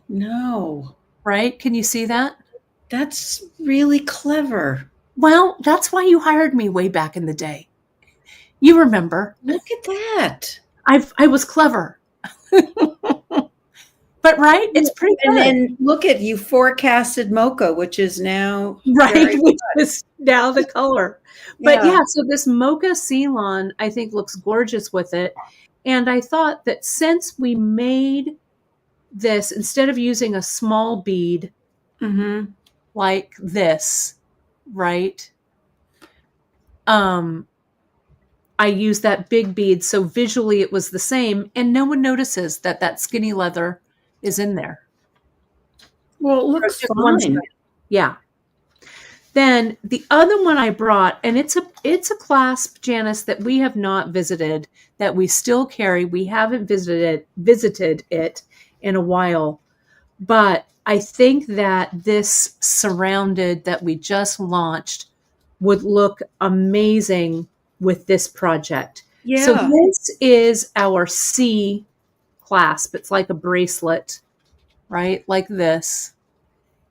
B: No.
A: Right? Can you see that?
B: That's really clever.
A: Well, that's why you hired me way back in the day. You remember.
B: Look at that.
A: I was clever. But right, it's pretty good.
B: And then look at, you forecasted mocha, which is now
A: right, which is now the color. But yeah, so this mocha Ceylon, I think, looks gorgeous with it. And I thought that since we made this, instead of using a small bead like this, right? I used that big bead, so visually it was the same, and no one notices that that skinny leather is in there.
B: Well, it looks fine.
A: Yeah. Then the other one I brought, and it's a clasp, Janice, that we have not visited, that we still carry. We haven't visited it in a while, but I think that this surrounded that we just launched would look amazing with this project. Yeah. So this is our C clasp. It's like a bracelet, right? Like this.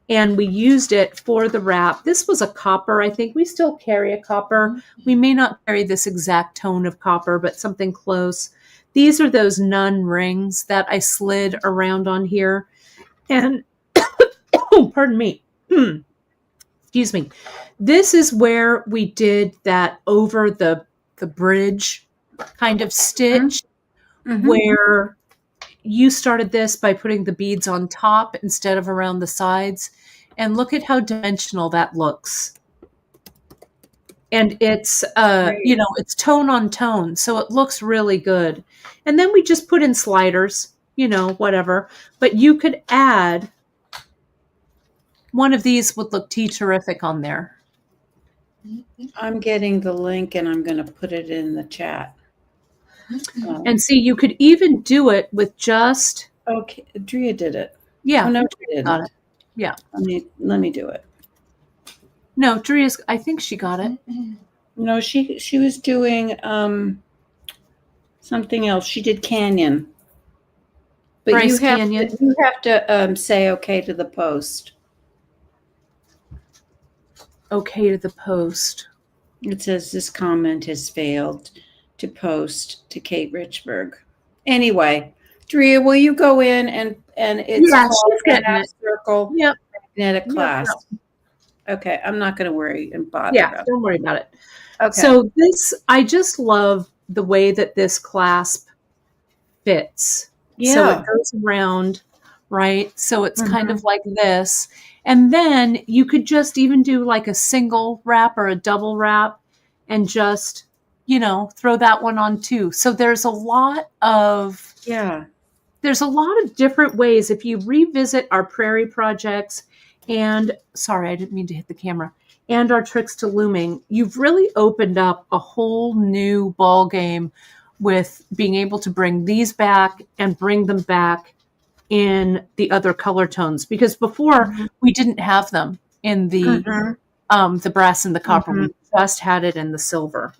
A: And we used it for the wrap. This was a copper. I think we still carry a copper. We may not carry this exact tone of copper, but something close. These are those nun rings that I slid around on here. And, oh, pardon me. Excuse me. This is where we did that over the bridge kind of stitch, where you started this by putting the beads on top instead of around the sides. And look at how dimensional that looks. And it's, it's tone on tone. So it looks really good. And then we just put in sliders, whatever. But you could add, one of these would look terrific on there.
B: I'm getting the link and I'm going to put it in the chat.
A: And see, you could even do it with just...
B: Okay, Drea did it.
A: Yeah.
B: Oh no,
A: Drea
B: she
A: got
B: didn't.
A: it. Yeah.
B: Let me do it.
A: No, Drea's, I think she got it.
B: No, she was doing something else. She did Canyon. But
A: Bryce Canyon.
B: you have to say okay to the post.
A: Okay to the post.
B: It says this comment has failed to post to Kate Richburg. Anyway, Drea, will you go in and it's
A: Yeah,
B: called
A: she's
B: the
A: getting
B: half
A: it.
B: circle
A: Yep.
B: magnetic
A: Yep.
B: class. Okay, I'm not going to worry and bother
A: Yeah,
B: about
A: don't worry about it.
B: it. Okay.
A: So this, I just love the way that this clasp fits. So it
B: Yeah.
A: goes around, right? So it's kind
B: Mhm.
A: of like this. And then you could just even do like a single wrap or a double wrap and just, throw that one on too. So
B: Yeah.
A: there's a lot of different ways. If you revisit our prairie projects and sorry, I didn't mean to hit the camera, and our tricks to looming, you've really opened up a whole new ball game with being able to bring these back and bring them back in the other color tones, because before
B: Mhm.
A: we didn't have them in
B: Mhm.
A: the brass and the copper.
B: Mhm.
A: We just had it in the silver,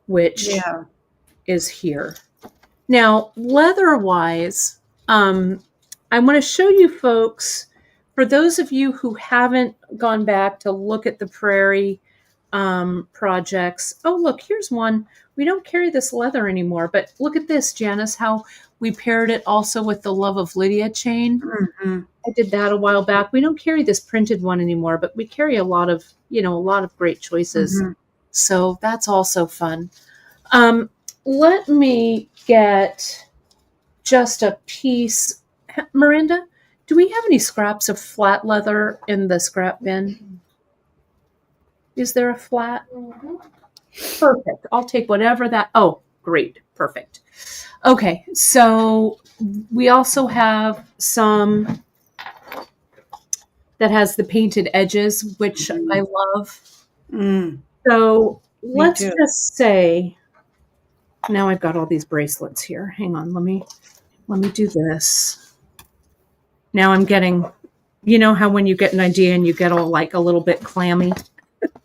A: which
B: Yeah.
A: is here. Now, leather-wise, I want to show you folks, for those of you who haven't gone back to look at the prairie projects. Oh, look, here's one. We don't carry this leather anymore, but look at this, Janice, how we paired it also with the Love of Lydia chain.
B: Mhm.
A: I did that a while back. We don't carry this printed one anymore, but we carry a lot of great choices.
B: Mhm.
A: So that's also fun. Um, Let me get just a piece. Miranda, do we have any scraps of flat leather in the scrap bin? Is there a flat? Perfect. I'll take whatever that. Oh, great. Perfect. Okay. So we also have some that has the painted edges, which I love.
B: Mm.
A: So
B: Me
A: let's
B: too.
A: just say now I've got all these bracelets here. Hang on. Let me do this. Now I'm getting, how when you get an idea and you get all like a little bit clammy.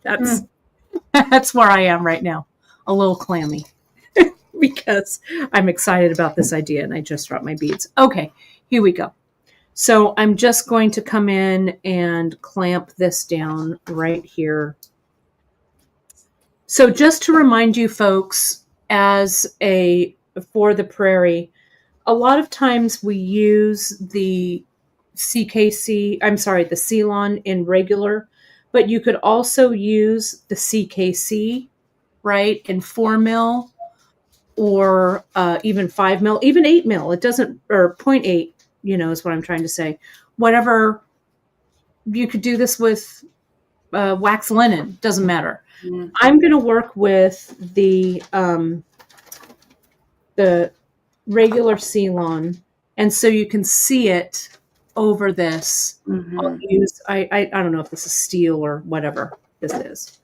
A: That's
B: Mm.
A: that's where I am right now. A little clammy because I'm excited about this idea and I just dropped my beads. Okay, here we go. So I'm just going to come in and clamp this down right here. So just to remind you folks, for the prairie, a lot of times we use the the Ceylon in regular, but you could also use the CKC, right, in 4 mil or even 5 mil, even 8 mil. It doesn't, or point 0.8, is what I'm trying to say. Whatever, you could do this with wax linen, doesn't matter.
B: Mm.
A: I'm going to work with the regular Ceylon, and so you can see it over this. I'll
B: Mhm.
A: use I don't know if this is steel or whatever this is.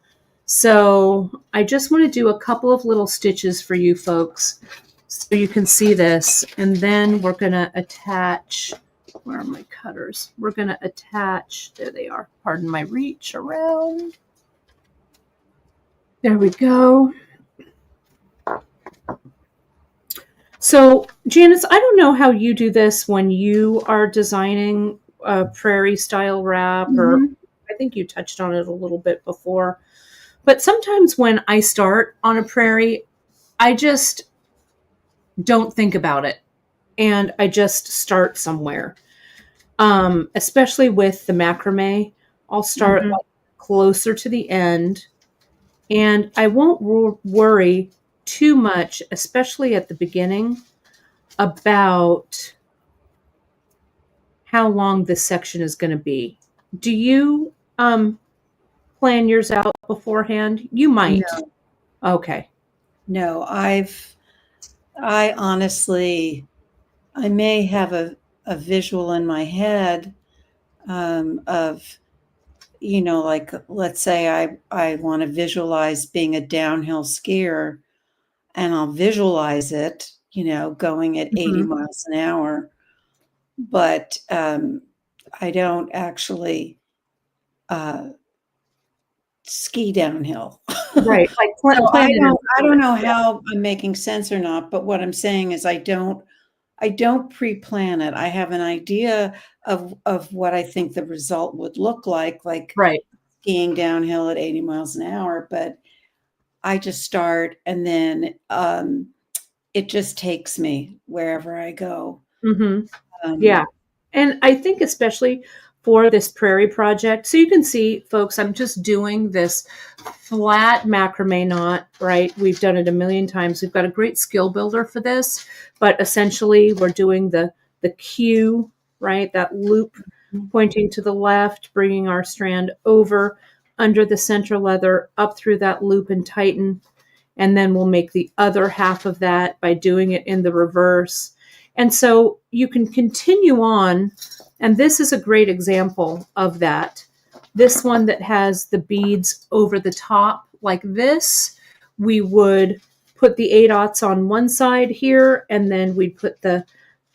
A: So I just want to do a couple of little stitches for you folks so you can see this, and then we're going to attach. Where are my cutters? We're going to attach. There they are. Pardon my reach around. There we go. So, Janice, I don't know how you do this when you are designing a prairie style wrap, or
B: Mhm.
A: I think you touched on it a little bit before. But sometimes when I start on a prairie, I just don't think about it and I just start somewhere. Especially with the macrame, I'll start
B: Mhm.
A: like closer to the end and I won't worry too much, especially at the beginning, about how long this section is going to be. Do you plan yours out beforehand? You might.
B: No.
A: Okay.
B: No, I honestly, I may have a visual in my head of, like, let's say I want to visualize being a downhill skier and I'll visualize it, going at 80
A: Mhm.
B: miles an hour. but I don't actually ski downhill.
A: Right, like
B: So
A: plan it in
B: I don't know
A: advance.
B: how I'm making sense or not, but what I'm saying is I don't pre-plan it. I have an idea of what I think the result would look like
A: Right.
B: skiing downhill at 80 miles an hour, but I just start and then it just takes me wherever I go.
A: Mhm. Yeah.
B: Um,
A: And I think especially for this prairie project, so you can see, folks, I'm just doing this flat macrame knot, right? We've done it a million times. We've got a great skill builder for this, but essentially we're doing the Q, right? That loop pointing to the left, bringing our strand over under the center leather, up through that loop and tighten, and then we'll make the other half of that by doing it in the reverse. And so you can continue on, and this is a great example of that. This one that has the beads over the top like this, we would put the 8/0 on one side here, and then we'd put the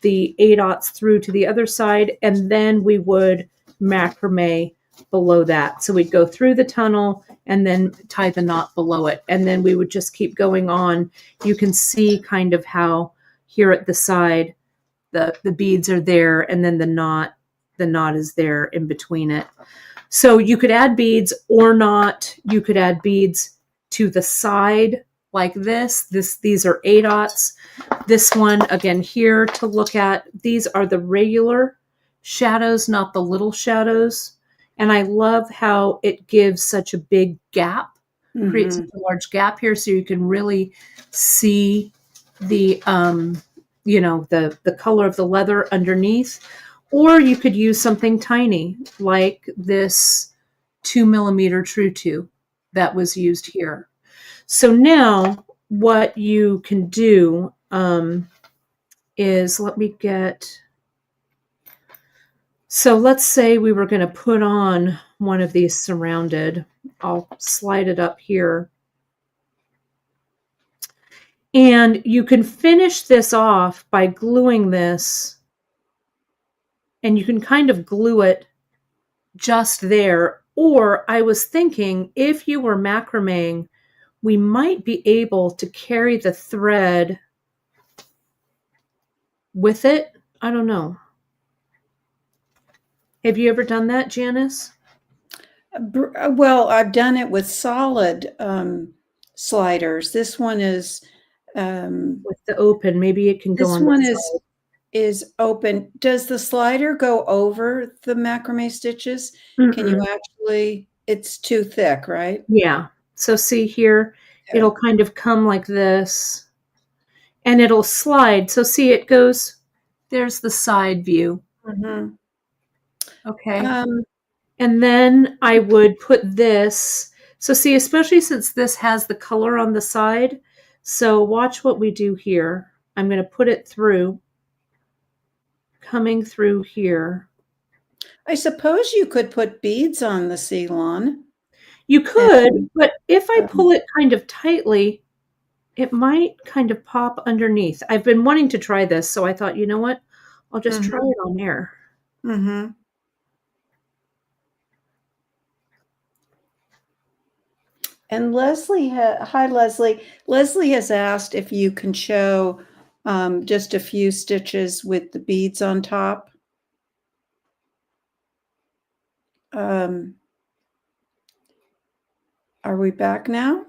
A: 8/0 through to the other side, and then we would macrame below that. So we'd go through the tunnel and then tie the knot below it. And then we would just keep going on. You can see kind of how here at the side, the beads are there, and then the knot is there in between it. So you could add beads or not. You could add beads to the side like this. These are 8/0. This one, again, here to look at, these are the regular shadows, not the little shadows. And I love how it gives such a big gap, creates such
B: mhm.
A: a large gap here so you can really see the the color of the leather underneath. Or you could use something tiny like this 2 millimeter true to that was used here. So now what you can do is let me get. So let's say we were going to put on one of these surrounded. I'll slide it up here. And you can finish this off by gluing this, and you can kind of glue it just there. Or I was thinking if you were macrameing, we might be able to carry the thread with it. I don't know. Have you ever done that, Janice?
B: Well, I've done it with solid sliders.
A: With the open, maybe it can go
B: This
A: on the
B: one
A: side.
B: is open. Does the slider go over the macrame stitches? Can you
A: Mm-mm.
B: actually, it's too thick, right?
A: Yeah. So see here,
B: Okay.
A: it'll kind of come like this and it'll slide. So see, it goes, there's the side view.
B: Mhm.
A: Okay.
B: Um,
A: And then I would put this. So see, especially since this has the color on the side. So watch what we do here. I'm going to put it through, coming through here.
B: I suppose you could put beads on the Ceylon.
A: You could,
B: And
A: but if I
B: um,
A: pull it kind of tightly, it might kind of pop underneath. I've been wanting to try this, so I thought, you know what? I'll just try
B: mhm,
A: it on air.
B: mhm. And hi Leslie. Leslie has asked if you can show just a few stitches with the beads on top. Um, are we back now?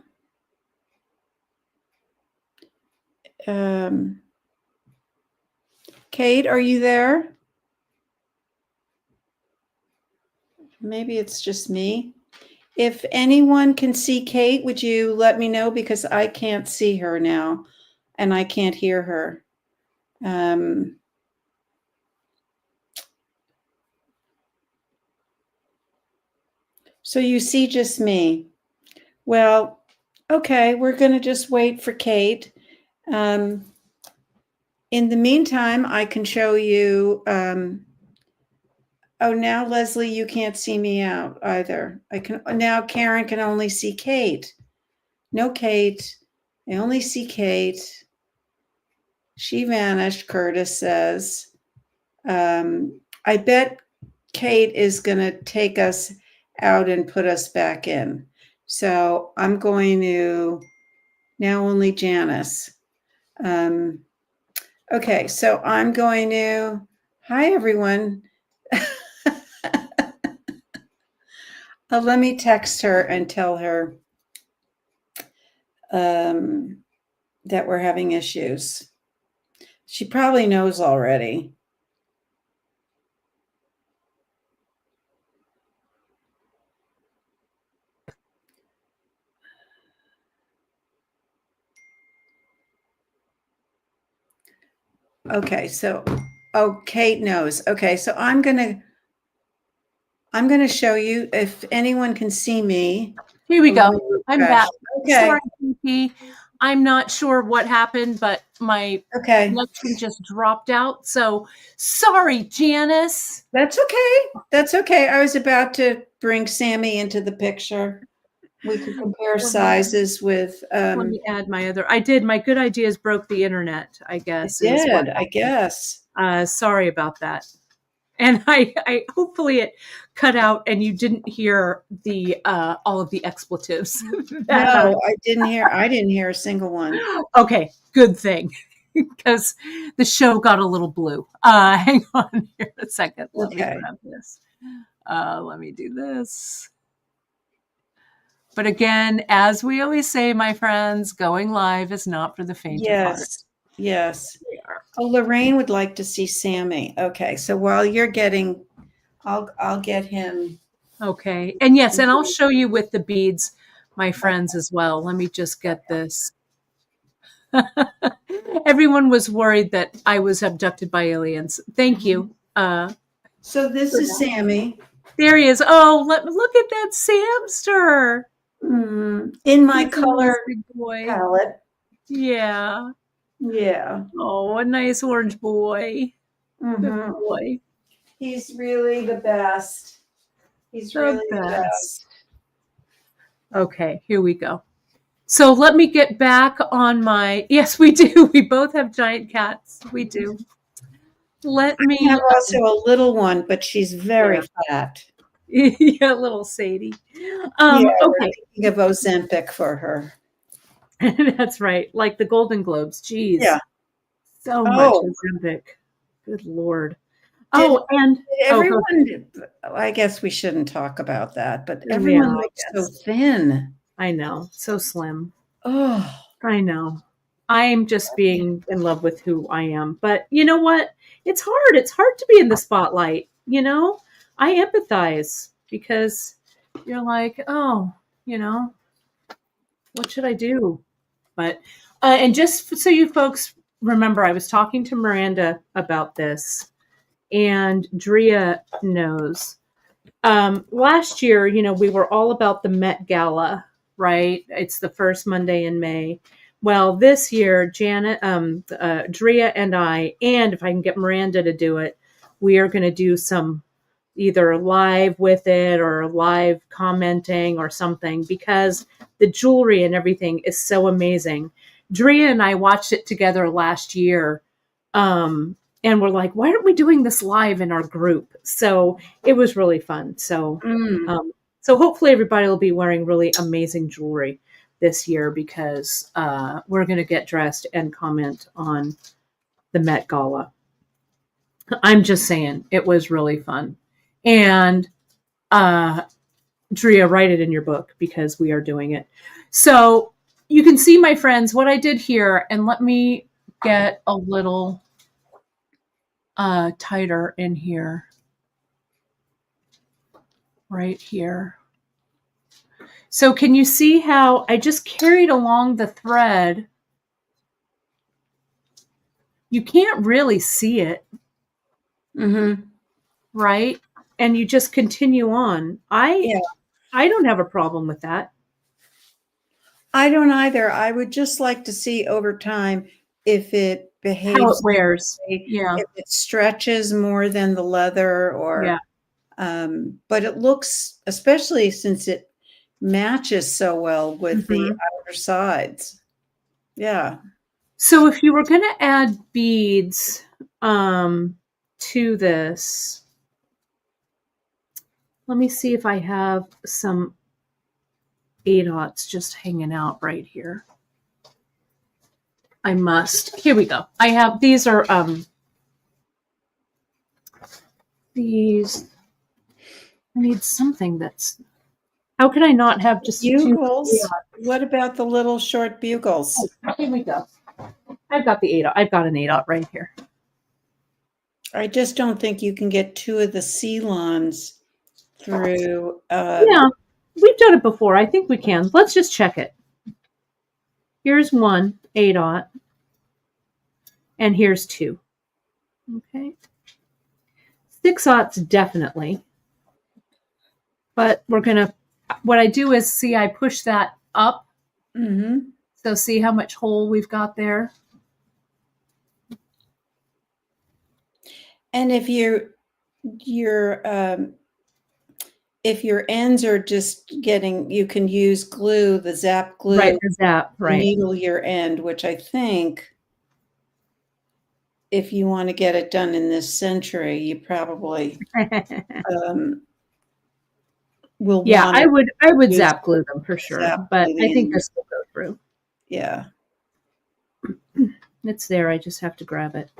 B: Um, Kate, are you there? Maybe it's just me. If anyone can see Kate, would you let me know? Because I can't see her now and I can't hear her. Um, so you see just me. Well, okay, we're going to just wait for Kate. Um, in the meantime, I can show you. Oh, now Leslie, you can't see me out either. I can now. Karen can only see Kate. No, Kate. I only see Kate. She vanished. Curtis says. I bet Kate is going to take us out and put us back in. So I'm going to now only Janice. Okay, so I'm going to, hi everyone. Let me text her and tell her that we're having issues. She probably knows already. Okay, so, oh, Kate knows. Okay, so I'm gonna show you if anyone can see me.
A: Here we go.
B: Let me
A: I'm back.
B: refresh. Okay,
A: Sorry, Pinky. I'm not sure what happened, but my
B: okay.
A: connection just dropped out. So sorry, Janice.
B: That's okay. That's okay. I was about to bring Sammy into the picture. We could compare sizes with,
A: Let me add my other. I did. My good ideas broke the internet, I guess, is what
B: I guess.
A: sorry about that. And I hopefully it cut out and you didn't hear the all of the expletives.
B: No, I didn't hear a single one.
A: Okay, good thing. Because the show got a little blue. Hang on here a second. Let me grab this. Let me do this. But again, as we always say, my friends, going live is not for the faint of heart.
B: Yes. Oh, Lorraine would like to see Sammy. Okay, so while you're getting, I'll get him.
A: Okay, and yes, and I'll show you with the beads, my friends, as well. Let me just get this. Everyone was worried that I was abducted by aliens. Thank you.
B: So this is Sammy.
A: There he is. Oh, look at that Samster.
B: In my color
A: boy.
B: palette.
A: Yeah.
B: Yeah.
A: Oh, a nice orange boy. Good boy.
B: He's really the best. He's really the best.
A: Okay, here we go. So let me get back on my, yes, we do. We both have giant cats. We do. Let me.
B: I have also a little one, but she's very fat.
A: Yeah, little Sadie.
B: Okay.
A: We're
B: thinking of Ozempic for her.
A: That's right. Like the Golden Globes. Jeez.
B: Yeah.
A: So much Ozempic. Good Lord. And
B: everyone, I guess we shouldn't talk about that, but everyone looks so thin.
A: I know. So slim.
B: Oh,
A: I know. I'm just being in love with who I am. But you know what? It's hard. It's hard to be in the spotlight. You know, I empathize because you're like, oh, you know, what should I do? But, and just so you folks remember, I was talking to Miranda about this, and Drea knows. Last year, you know, we were all about the Met Gala, right? It's the first Monday in May. Well, this year, Drea and I, and if I can get Miranda to do it, we are going to do some either live with it or live commenting or something because the jewelry and everything is so amazing. Drea and I watched it together last year. And we're like, why aren't we doing this live in our group? So it was really fun. So, so hopefully everybody will be wearing really amazing jewelry this year because we're going to get dressed and comment on the Met Gala. I'm just saying it was really fun. And Drea, write it in your book because we are doing it. So you can see, my friends, what I did here. And let me get a little tighter in here. Right here. So can you see how I just carried along the thread? You can't really see it. Right? And you just continue on. I don't have a problem with that.
B: I don't either. I would just like to see over time if it behaves.
A: How it wears.
B: Yeah. If it stretches more than the leather or, but it looks, especially since it matches so well with the outer sides. Yeah.
A: So if you were going to add beads to this, let me see if I have some 8/0 just hanging out right here. I must. Here we go. I have, these are, these, I need something that's, how can I not have just
B: Bugles.
A: 2
B: What about the little short bugles?
A: Here we go. I've got the 8/0. I've got an 8/0 right here.
B: I just don't think you can get 2 of the Ceylons through.
A: Yeah, we've done it before. I think we can. Let's just check it. Here's one 8/0, and here's 2. Okay. 6/0 definitely. But we're going to, what I do is, see, I push that up.
B: Mm-hmm.
A: So see how much hole we've got there?
B: And if your ends are just getting, you can use glue, the zap glue,
A: Right, the zap,
B: to
A: right.
B: needle your end, which I think if you want to get it done in this century, you probably will
A: Yeah,
B: want
A: I would
B: use
A: zap glue them for sure, but I think this will go through.
B: Yeah.
A: It's there. I just have to grab it.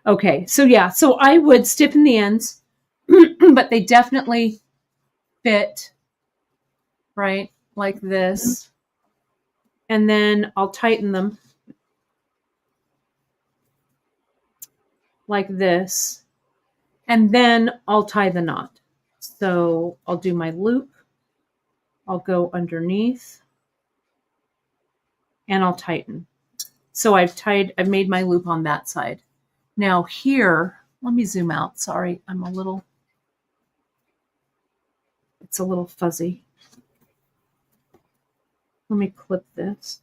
A: Okay, so yeah, so I would stiffen the ends, but they definitely fit, right? Like this. And then I'll tighten them like this. And then I'll tie the knot. So I'll do my loop. I'll go underneath. And I'll tighten. So I've made my loop on that side. Now here, let me zoom out. Sorry, it's a little fuzzy. Let me clip this.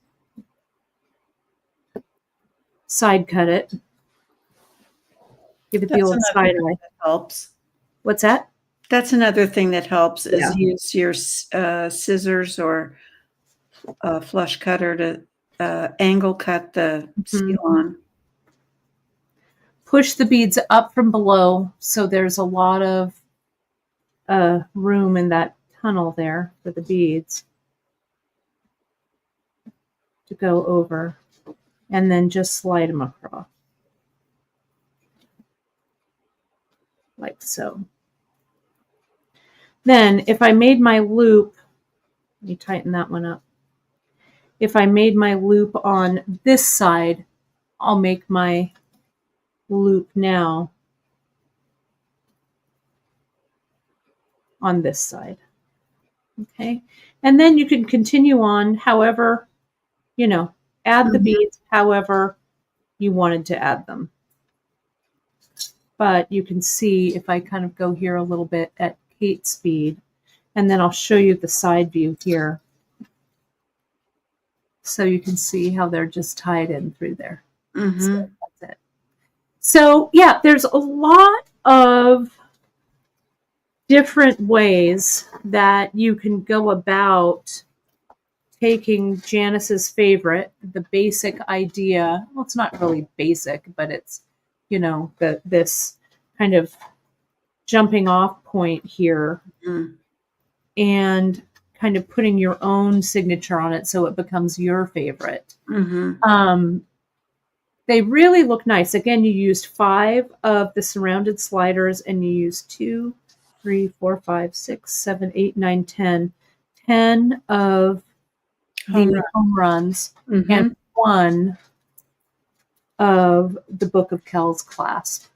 A: Side cut it. Give it the old side eye.
B: Helps.
A: What's that?
B: That's another thing that helps is use your scissors or a flush cutter to angle cut the Ceylon.
A: Push the beads up from below, so there's a lot of room in that tunnel there for the beads to go over, and then just slide them across like so. Then if I made my loop, let me tighten that one up. If I made my loop on this side, I'll make my loop now on this side. Okay. And then you can continue on however, add the beads however you wanted to add them. But you can see if I kind of go here a little bit at Kate's speed, and then I'll show you the side view here. So you can see how they're just tied in through there. So that's it. So yeah, there's a lot of different ways that you can go about taking Janice's favorite, the basic idea. Well, it's not really basic, but it's, this kind of jumping off point here and kind of putting your own signature on it so it becomes your favorite. They really look nice. Again, you used 5 of the surrounded sliders, and you used 2, 3, 4, 5, 6, 7, 8, 9, 10. 10 of the home runs and 1 of the Book of Kells clasp.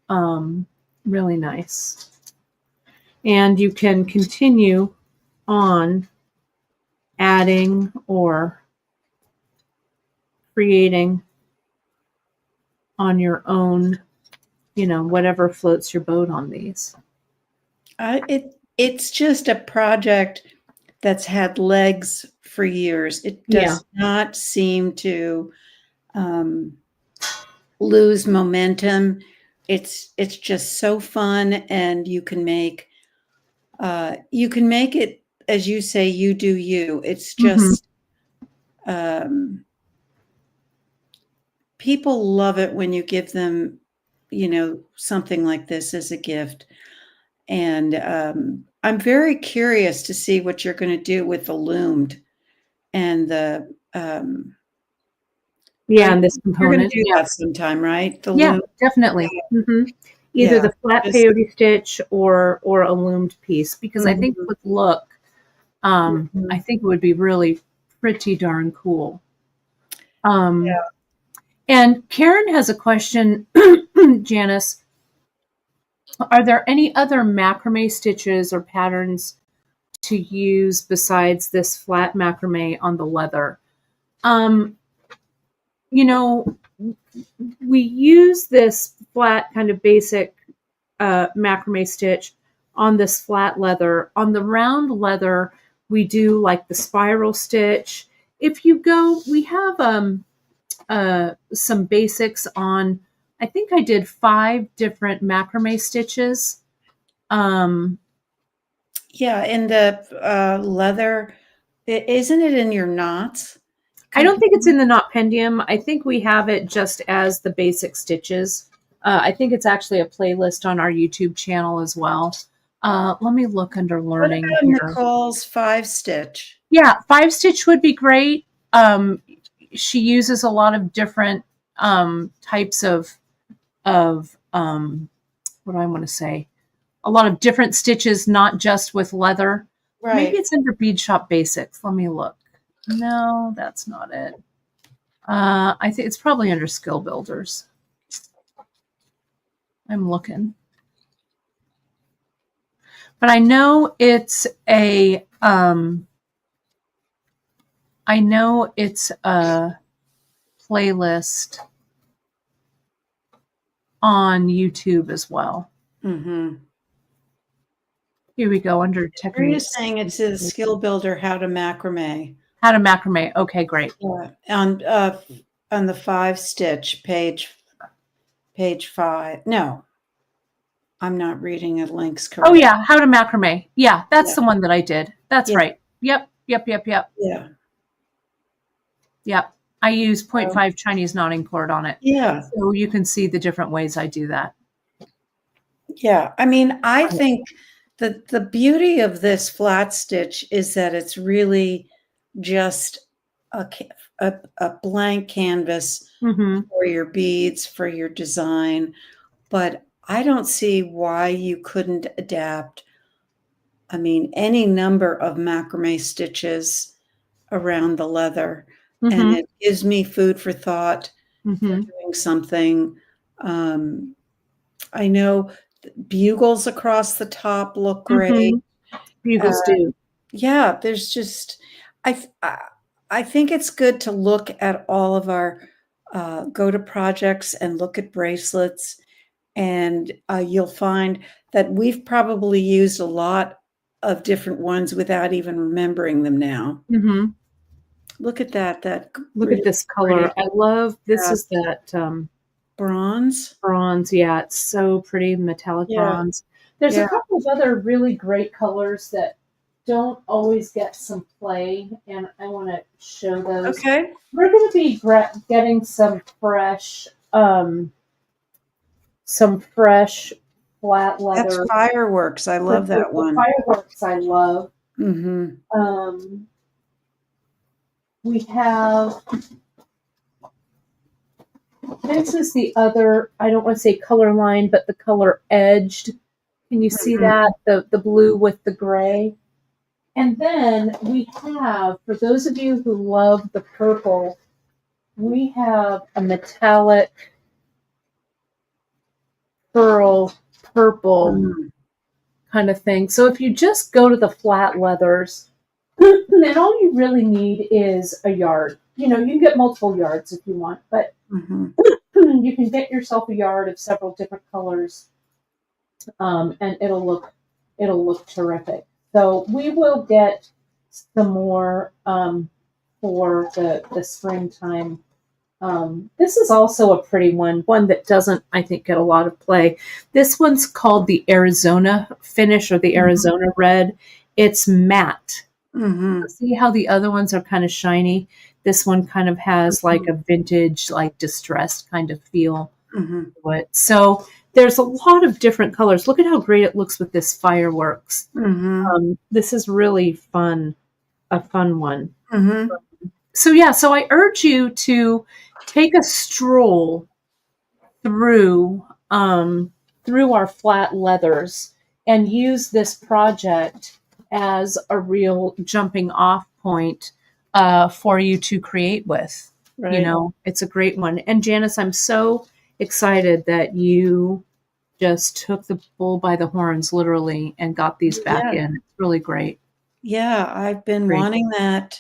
A: Really nice. And you can continue on adding or creating on your own, whatever floats your boat on these.
B: It's just a project that's had legs for years. It does not seem to lose momentum. It's just so fun, and you can make it, as you say, you do you. It's just people love it when you give them, something like this as a gift. And I'm very curious to see what you're going to do with the loomed and the.
A: Yeah, and this
B: You're going to
A: component.
B: do
A: Yeah.
B: that sometime, right? The
A: Yeah,
B: loom.
A: definitely. Either
B: Yeah.
A: the flat
B: Just,
A: peyote stitch or a loomed piece, because I think
B: mhm,
A: with look, I
B: mhm.
A: think it would be really pretty darn cool. Um, and Karen has a question, Janice. Are there any other macrame stitches or patterns to use besides this flat macrame on the leather? Um, you know, we use this flat kind of basic macrame stitch on this flat leather. On the round leather, we do like the spiral stitch. If you go, we have some basics on. I think I did 5 different macrame stitches. Um,
B: Yeah, in the leather, isn't it in your knots
A: I don't think it's
B: component?
A: in the knot pendium. I think we have it just as the basic stitches. I think it's actually a playlist on our YouTube channel as well. Let me look under
B: What
A: learning
B: about
A: here.
B: Nicole's 5-stitch?
A: Yeah, 5 stitch would be great. She uses a lot of different types of what do I want to say? A lot of different stitches, not just with leather. Maybe
B: Right.
A: it's under Beadshop Basics. Let me look. No, that's not it. I think it's probably under Skill Builders. I'm looking, but I know it's a. I know it's a playlist on YouTube as well.
B: Mm-hmm.
A: Here we go under
B: Are you
A: techniques.
B: saying it's a skill builder, how to macrame?
A: How to macrame. Okay, great.
B: Yeah. On the 5-stitch page 5. No, I'm not reading the links
A: Oh
B: correct.
A: yeah, how to macrame. Yeah, that's
B: Yeah.
A: the one that I did. That's
B: Yeah.
A: right. Yep.
B: Yeah.
A: Yep. I use
B: Um,
A: 0.5 Chinese knotting cord on it.
B: yeah.
A: So you can see the different ways I do that.
B: Yeah. I mean, I think the beauty of this flat stitch is that it's really just a blank canvas
A: Mm-hmm.
B: for your beads, for your design. But I don't see why you couldn't adapt, I mean, any number of macrame stitches around the leather. And
A: Mm-hmm.
B: it gives me food for thought for
A: Mm-hmm.
B: doing something. I know bugles across the top look great.
A: Mm-hmm. Bugles
B: Uh,
A: do.
B: yeah, there's just, I, th- I think it's good to look at all of our go to projects and look at bracelets. And you'll find that we've probably used a lot of different ones without even remembering them now.
A: Mm-hmm.
B: Look at that
A: Look at
B: really
A: this
B: pretty
A: color. I love this is that
B: bronze.
A: bronze. Yeah, it's so pretty, metallic
B: Yeah,
A: bronze. There's a
B: yeah.
A: couple of other really great colors that don't always get some play, and I want to show those.
B: Okay.
A: We're going to be getting some fresh flat
B: That's
A: leather.
B: fireworks. I love that
A: The
B: one.
A: fireworks I love.
B: Mhm.
A: We have, this is the other, I don't want to say color line, but the color edged. Can you see
B: Mhm.
A: that? The blue with the gray. And then we have, for those of you who love the purple, we have a metallic pearl purple
B: Mm.
A: kind of thing. So if you just go to the flat leathers, then all you really need is a yard. You know, you can get multiple yards if you want, but
B: Mhm.
A: you can get yourself a yard of several different colors, and it'll look terrific. So we will get some more for the springtime. This is also a pretty one that doesn't, I think, get a lot of play. This one's called the Arizona finish or the
B: Mhm.
A: Arizona red. It's matte.
B: Mhm.
A: See how the other ones are kind of shiny? This one kind of has like a vintage, like distressed kind of feel
B: Mhm.
A: to it. So there's a lot of different colors. Look at how great it looks with this fireworks.
B: Mhm.
A: This is really fun, a fun one.
B: Mhm.
A: So yeah, so I urge you to take a stroll through through our flat leathers and use this project as a real jumping off point for you to create with. You
B: Right.
A: know, it's a great one. And Janice, I'm so excited that you just took the bull by the horns, literally, and got these back
B: Yeah.
A: in. It's really great.
B: Yeah, I've been
A: Great.
B: wanting that.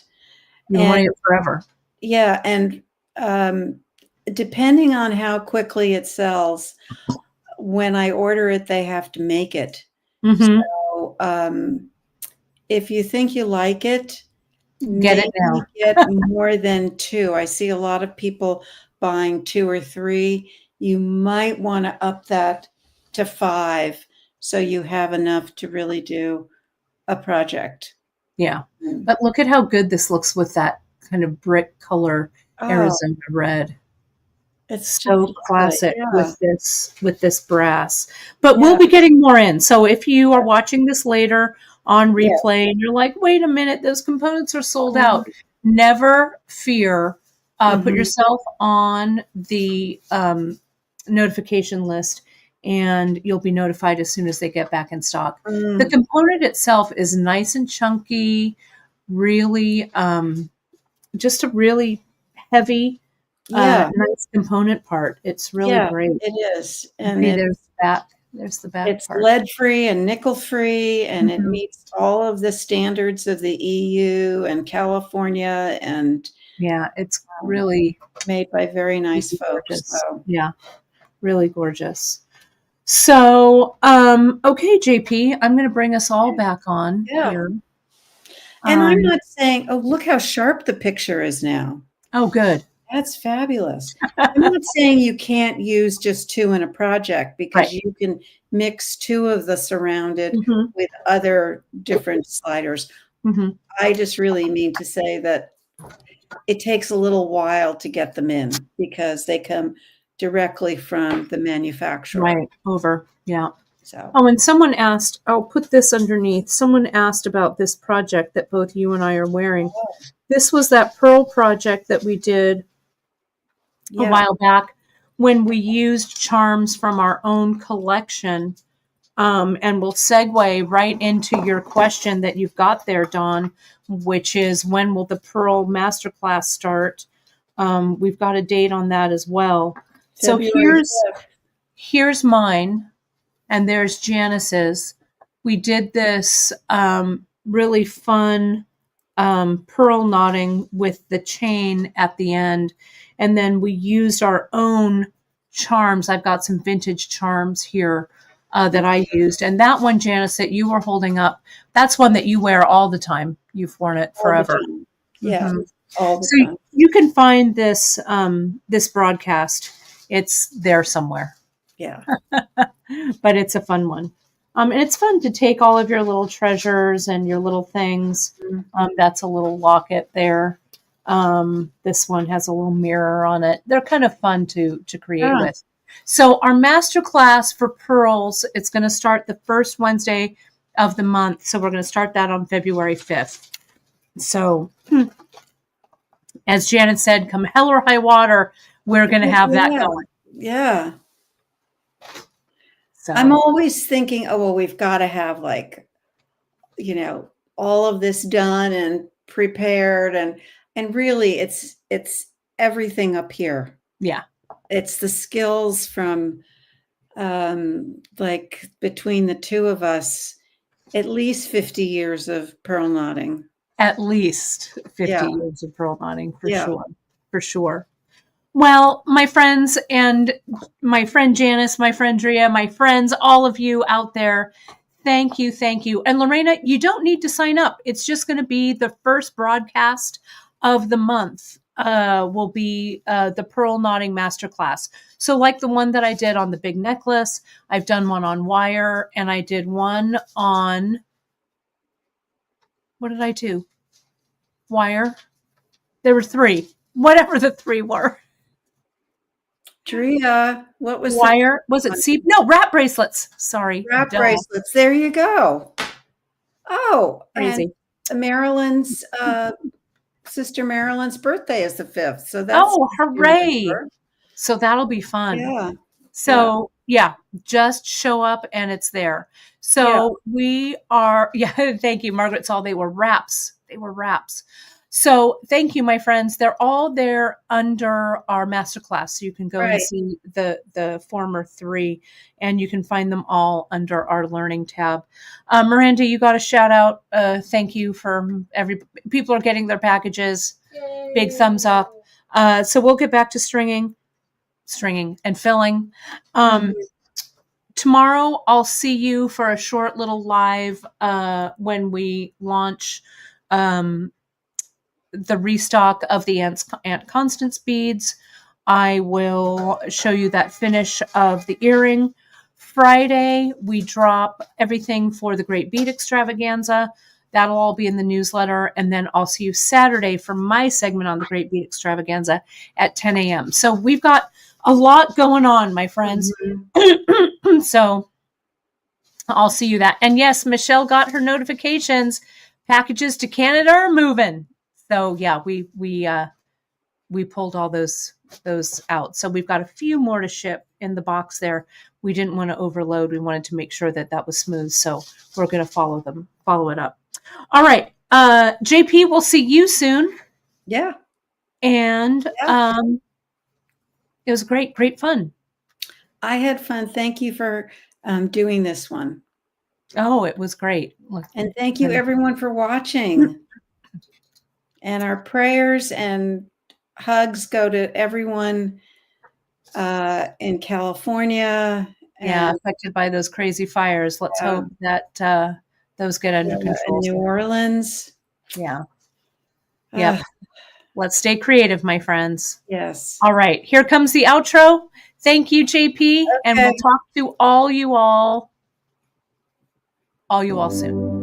A: You've been
B: And
A: wanting it forever.
B: yeah, and um, depending on how quickly it sells, when I order it, they have to make it.
A: Mm-hmm.
B: So, if you think you like it,
A: Get it
B: maybe
A: now.
B: get more than 2. I see a lot of people buying 2 or 3. You might wanna up that to 5 so you have enough to really do a project.
A: Yeah.
B: Mm.
A: But look at how good this looks with that kind of brick color
B: Oh,
A: Arizona red.
B: it's just
A: So
B: lovely.
A: classic
B: Yeah.
A: with this brass. But we'll
B: Yeah.
A: be getting more in. So if you are watching this later on
B: Yeah.
A: replay and you're like, wait a minute, those components are sold out,
B: Mhm.
A: never fear. Put
B: Mhm.
A: yourself on the notification list and you'll be notified as soon as they get back in stock. The
B: Mm.
A: component itself is nice and chunky, really just a really heavy,
B: Yeah.
A: nice component part. It's really
B: Yeah,
A: great.
B: it is, and
A: See, there's the back. There's the back
B: it's
A: part.
B: lead-free and nickel-free, and it
A: Mhm.
B: meets all of the standards of the EU and California, and,
A: Yeah, it's
B: um,
A: really,
B: made by very nice
A: really
B: folks,
A: gorgeous.
B: so
A: Yeah, really gorgeous. So, okay, JP, I'm going to bring us all back on
B: yeah,
A: here.
B: and I'm
A: Um,
B: not saying, "Oh, look how sharp the picture is now."
A: oh, good.
B: That's fabulous. I'm not saying you can't use just 2 in a project
A: Right.
B: because you can mix 2 of the surrounded
A: Hmm.
B: with other different sliders.
A: Hmm.
B: I just really mean to say that it takes a little while to get them in because they come directly from the manufacturer.
A: Right. Over. Yeah.
B: So,
A: Oh, and someone asked, I'll put this underneath. Someone asked about this project that both you and I are wearing. This was that pearl project that we did a
B: yeah,
A: while back when we used charms from our own collection. And we'll segue right into your question that you've got there, Dawn, which is when will the Pearl Masterclass start? We've got a date on that as well. So
B: February
A: here's mine, and there's Janice's. We did this really fun pearl knotting with the chain at the end. And then we used our own charms. I've got some vintage charms here that
B: 5th.
A: I used. And that one, Janice, that you were holding up, that's one that you wear all the time. You've worn it
B: All the
A: forever.
B: time. Yeah,
A: Hmm.
B: all the
A: So
B: time.
A: you can find this this broadcast. It's there somewhere,
B: Yeah.
A: but it's a fun one. And it's fun to take all of your little treasures and your little things.
B: Mhm.
A: That's a little locket there. This one has a little mirror on it. They're kind of fun to create
B: Yeah.
A: with. So our master class for pearls, it's going to start the first Wednesday of the month. So we're going to start that on February 5th. So as Janet said, come hell or high water, we're going to have that
B: Yeah.
A: going.
B: Yeah. I'm
A: So
B: always thinking, "Oh, well, we've gotta have, like, you know, all of this done and prepared," and really it's everything up here.
A: yeah,
B: It's the skills from, like, between the 2 of us, at least 50 years of pearl knotting.
A: at least 50
B: Yeah,
A: years of pearl knotting for
B: yeah.
A: sure. For sure. Well, my friends and my friend Janice, my friend Drea, my friends, all of you out there, thank you, thank you. And Lorena, you don't need to sign up. It's just going to be the first broadcast of the month. Will be the Pearl Knotting Masterclass. So, like the one that I did on the big necklace, I've done one on wire, and I did one on what did I do? Wire. There were 3, whatever the 3 were.
B: Drea, what was the
A: Wire, was it C? No, wrap bracelets. Sorry.
B: wrap
A: Duh.
B: bracelets? There you go. Oh, and
A: Crazy.
B: Marilyn's sister Marilyn's birthday is the 5th. So that's
A: Oh, hooray. So that'll be fun.
B: Yeah.
A: So yeah, just show up and it's there. So we are, thank you. Margaret saw they were wraps. They were wraps. So thank you, my friends. They're all there under our masterclass. So you can go and see the former 3, and you can find them all under our learning tab. Miranda, you got a shout out. Thank you for people are getting their packages. Yay. Big thumbs up. So we'll get back to stringing and filling. Tomorrow I'll see you for a short little live when we launch the restock of the Aunt Constance beads. I will show you that finish of the earring. Friday, we drop everything for the Great Bead Extravaganza. That'll all be in the newsletter. And then I'll see you Saturday for my segment on the Great Bead Extravaganza at 10 a.m. So we've got a lot going on, my friends. Mm-hmm. So I'll see you that. And yes, Michelle got her notifications. Packages to Canada are moving. So yeah, we pulled all those out. So we've got a few more to ship in the box there. We didn't want to overload. We wanted to make sure that was smooth. So we're going to follow it up. All right. JP, we'll see you soon.
B: Yeah.
A: And it was great fun.
B: I had fun. Thank you for doing this one.
A: Oh, it was great.
B: And thank you everyone for watching. And our prayers and hugs go to everyone in California.
A: Affected by those crazy fires. Let's hope that those get under control.
B: In New Orleans.
A: Yeah. Yep. Let's stay creative, my friends.
B: Yes.
A: All right. Here comes the outro. Thank you, JP. Okay. And we'll talk to all you all soon.